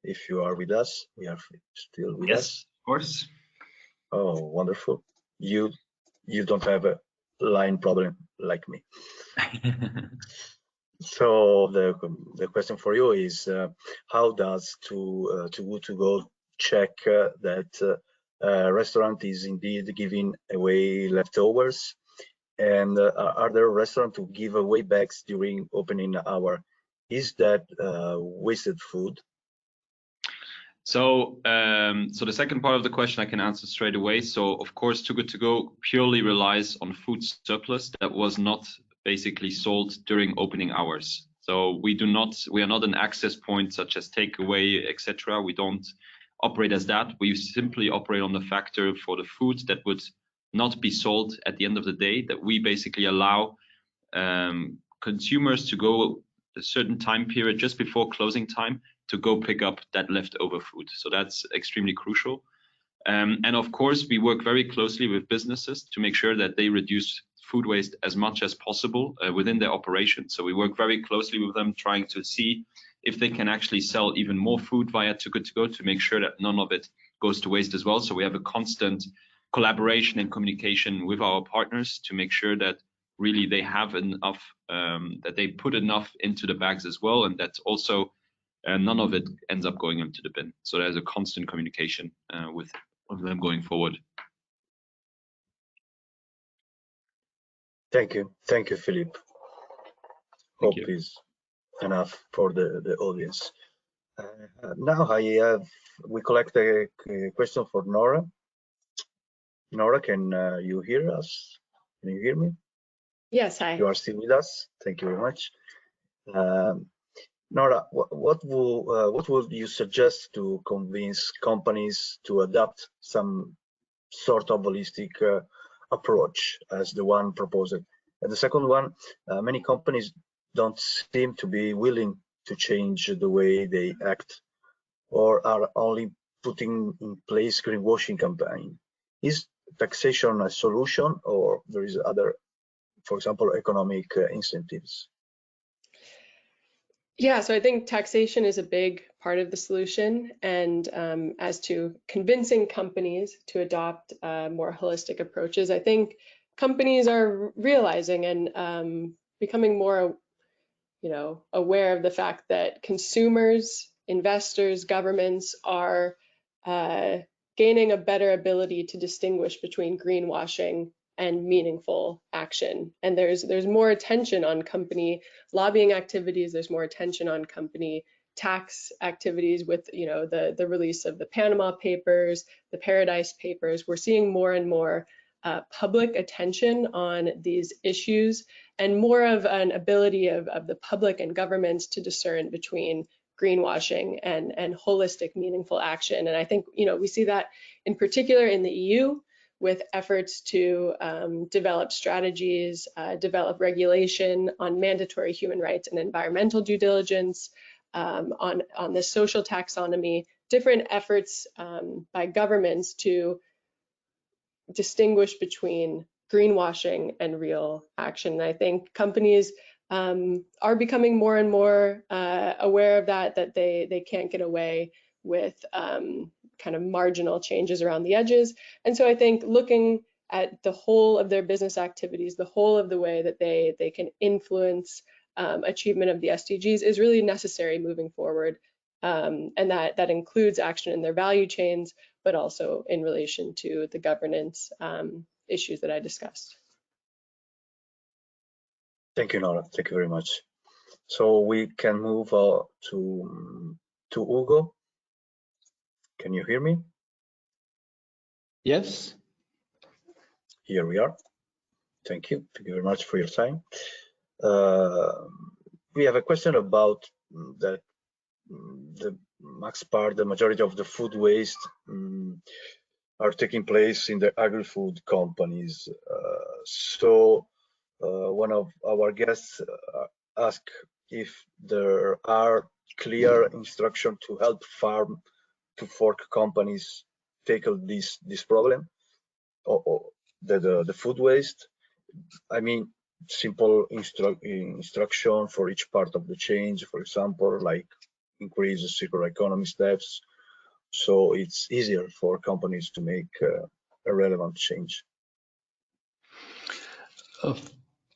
if you are with us. We are still with us. Yes, of course. Oh, wonderful. You don't have a line problem like me. So the question for you is, how does Too Good To Go check that a restaurant is indeed giving away leftovers? And are there restaurants who give away bags during opening hour? Is that wasted food? So, so the second part of the question I can answer straight away. So, of course, Too Good To Go purely relies on food surplus that was not basically sold during opening hours. So we are not an access point such as takeaway, etc. We don't operate as that. We simply operate on the factor for the food that would not be sold at the end of the day, that we basically allow consumers to go a certain time period just before closing time to go pick up that leftover food. So that's extremely crucial. And of course, we work very closely with businesses to make sure that they reduce food waste as much as possible within their operation. So we work very closely with them, trying to see if they can actually sell even more food via Too Good To Go to make sure that none of it goes to waste as well. So we have a constant collaboration and communication with our partners to make sure that really they have enough, that they put enough into the bags as well, and that also none of it ends up going into the bin. So there's a constant communication with them going forward. Thank you, Philippe. Hope is enough for the audience. Now we collect a question for Nora. Nora, can you hear us? Can you hear me? Yes, hi. You are still with us. Thank you very much. Nora, what would you suggest to convince companies to adopt some sort of holistic approach as the one proposed? And the second one, many companies don't seem to be willing to change the way they act, or are only putting in place greenwashing campaign. Is taxation a solution, or there is other, for example, economic incentives? Yeah, so I think taxation is a big part of the solution, and as to convincing companies to adopt more holistic approaches, I think companies are realizing and becoming more, aware of the fact that consumers, investors, governments are gaining a better ability to distinguish between greenwashing and meaningful action. And there's more attention on company lobbying activities. There's more attention on company tax activities with, the release of the Panama Papers, the Paradise Papers. We're seeing more and more public attention on these issues, and more of an ability of the public and governments to discern between greenwashing and holistic, meaningful action. And I think, we see that in particular in the EU, with efforts to develop strategies, develop regulation on mandatory human rights and environmental due diligence, on the social taxonomy, different efforts by governments to distinguish between greenwashing and real action. And I think companies are becoming more and more aware of that they can't get away with kind of marginal changes around the edges. And so I think looking at the whole of their business activities, the whole of the way that they can influence achievement of the SDGs is really necessary moving forward. And that includes action in their value chains, but also in relation to the governance issues that I discussed. Thank you, Nora. Thank you very much. So we can move to Ugo. Can you hear me? Yes. Here we are. Thank you. Thank you very much for your time. We have a question about that the max part, the majority of the food waste are taking place in the agri-food companies. So one of our guests asked if there are clear instructions to help farm to fork companies tackle this problem or the food waste. I mean, simple instruction for each part of the change, for example, like increase the circular economy steps, so it's easier for companies to make a relevant change.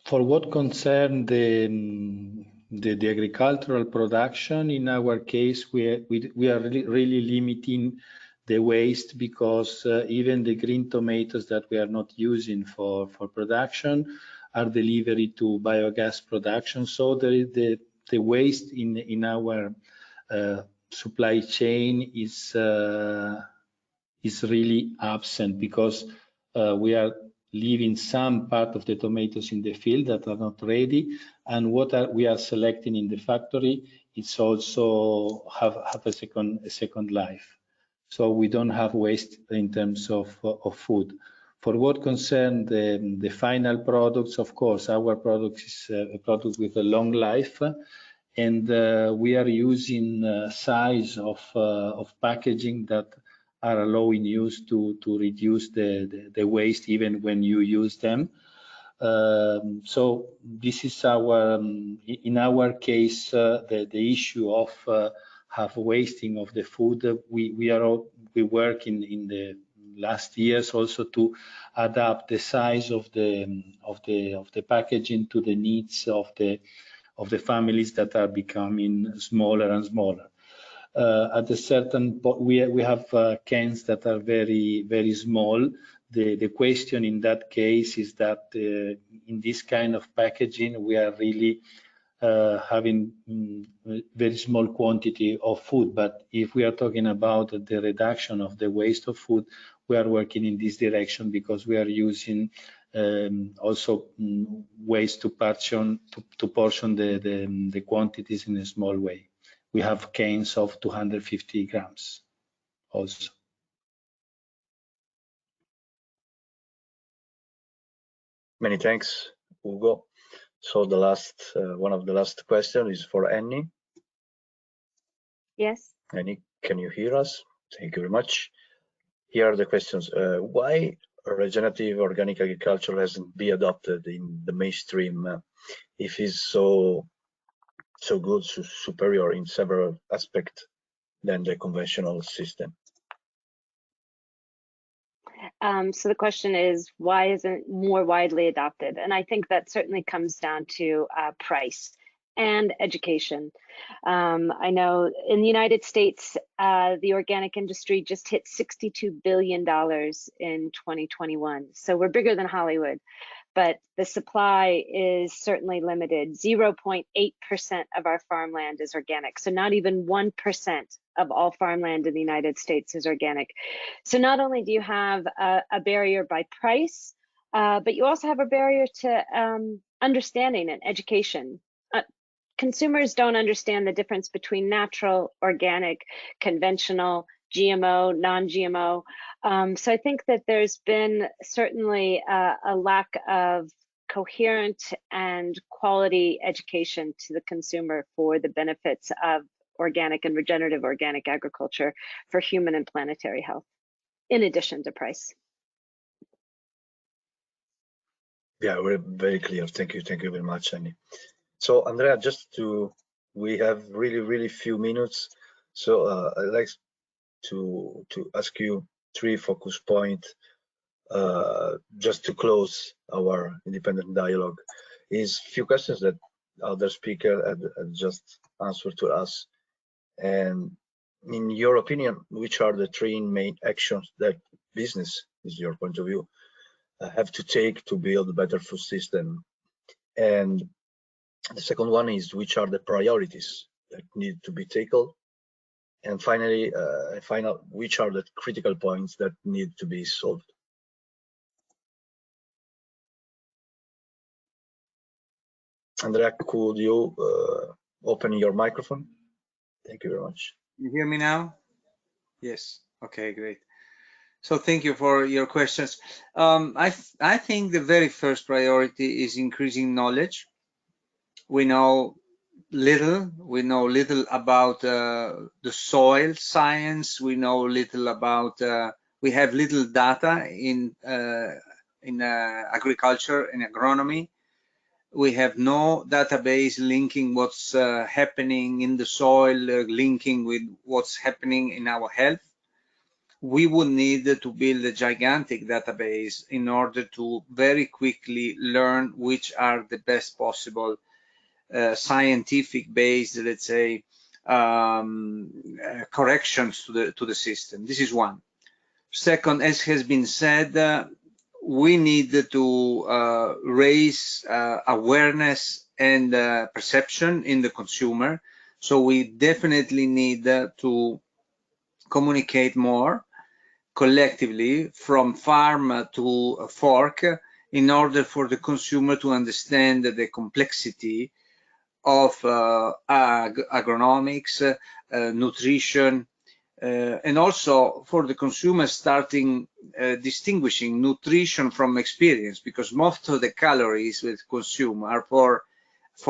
For what concerns the agricultural production, in our case, we are really limiting the waste, because even the green tomatoes that we are not using for production are delivered to biogas production. So the waste in our supply chain is really absent, because we are leaving some part of the tomatoes in the field that are not ready, and what we are selecting in the factory, it's also have a second life. So we don't have waste in terms of food. For what concerns the final products, of course, our product is a product with a long life, and we are using size of packaging that are allowing you to reduce the waste even when you use them. So this is our, in our case, the issue of have wasting of the food. We work in the last years also to adapt the size of the packaging to the needs of the families that are becoming smaller and smaller. At a certain point, we have cans that are very small. The question in that case is that in this kind of packaging, we are really having very small quantity of food. But if we are talking about the reduction of the waste of food, we are working in this direction, because we are using also ways to portion the quantities in a small way. We have cans of 250 grams also. Many thanks, Ugo. So the last one of the last question is for Annie. Yes. Annie, can you hear us? Thank you very much. Here are the questions. Why regenerative organic agriculture hasn't been adopted in the mainstream if it's so good, so superior in several aspects than the conventional system? So the question is, why isn't it more widely adopted? And I think that certainly comes down to price and education. I know in the United States, the organic industry just hit $62 billion in 2021. So we're bigger than Hollywood, but the supply is certainly limited. 0.8% of our farmland is organic. So not even 1% of all farmland in the United States is organic. So not only do you have a barrier by price, but you also have a barrier to understanding and education. Consumers don't understand the difference between natural, organic, conventional, GMO, non-GMO. So I think that there's been certainly a lack of coherent and quality education to the consumer for the benefits of organic and regenerative organic agriculture for human and planetary health, in addition to price. Yeah, we're very clear. Thank you very much, Annie. So Andrea, we have really few minutes, so I'd like to ask you 3 focus points just to close our independent dialogue. Is few questions that other speaker had just answered to us. And in your opinion, which are the 3 main actions that business, is your point of view, have to take to build a better food system? And the second one is, which are the priorities that need to be tackled? And finally, which are the critical points that need to be solved? Andrea, could you open your microphone? Thank you very much. You hear me now? Yes. Okay, great. So thank you for your questions. I think the very first priority is increasing knowledge. We know little about the soil science. We know little about, we have little data in agriculture and agronomy. We have no database linking what's happening in the soil, linking with what's happening in our health. We would need to build a gigantic database in order to very quickly learn which are the best possible scientific based, let's say, corrections to the system. This is one. Second, as has been said, we need to raise awareness and perception in the consumer. So we definitely need to communicate more collectively from farm to fork in order for the consumer to understand the complexity of agronomics, nutrition, and also for the consumer starting distinguishing nutrition from experience, because most of the calories we consume are for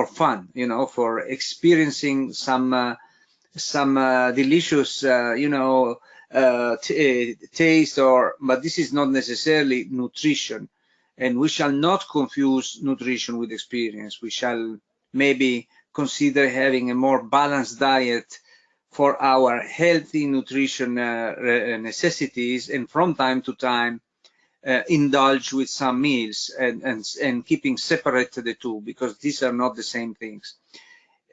fun, you know, for experiencing some delicious, you know, taste, but this is not necessarily nutrition. And we shall not confuse nutrition with experience. We shall maybe consider having a more balanced diet for our healthy nutrition necessities, and from time to time indulge with some meals and keeping separate the two, because these are not the same things.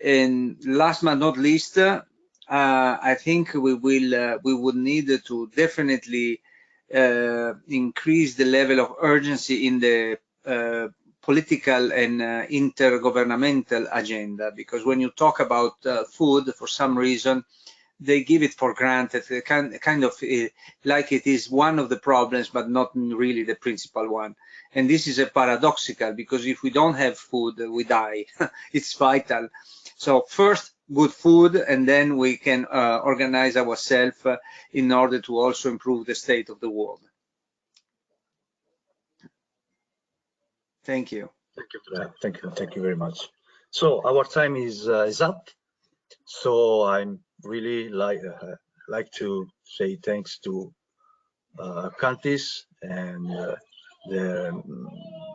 And last but not least, I think we would need to definitely increase the level of urgency in the political and intergovernmental agenda, because when you talk about food, for some reason they give it for granted, kind of like it is one of the problems but not really the principal one. And this is a paradoxical, because if we don't have food, we die. It's vital. So first, good food, and then we can organize ourselves in order to also improve the state of the world. Thank you. Thank you. Thank you very much. So our time is up. So I'm really like to say thanks to Quantis and the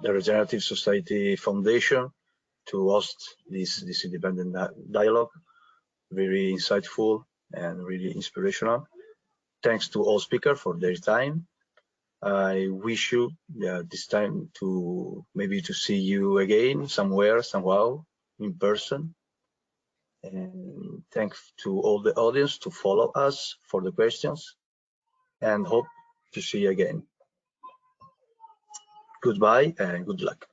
Regenerative Society Foundation to host this independent dialogue. Very insightful and really inspirational. Thanks to all speakers for their time. I wish you this time to maybe to see you again somewhere, somehow in person. And thanks to all the audience to follow us for the questions, and hope to see you again. Goodbye and good luck.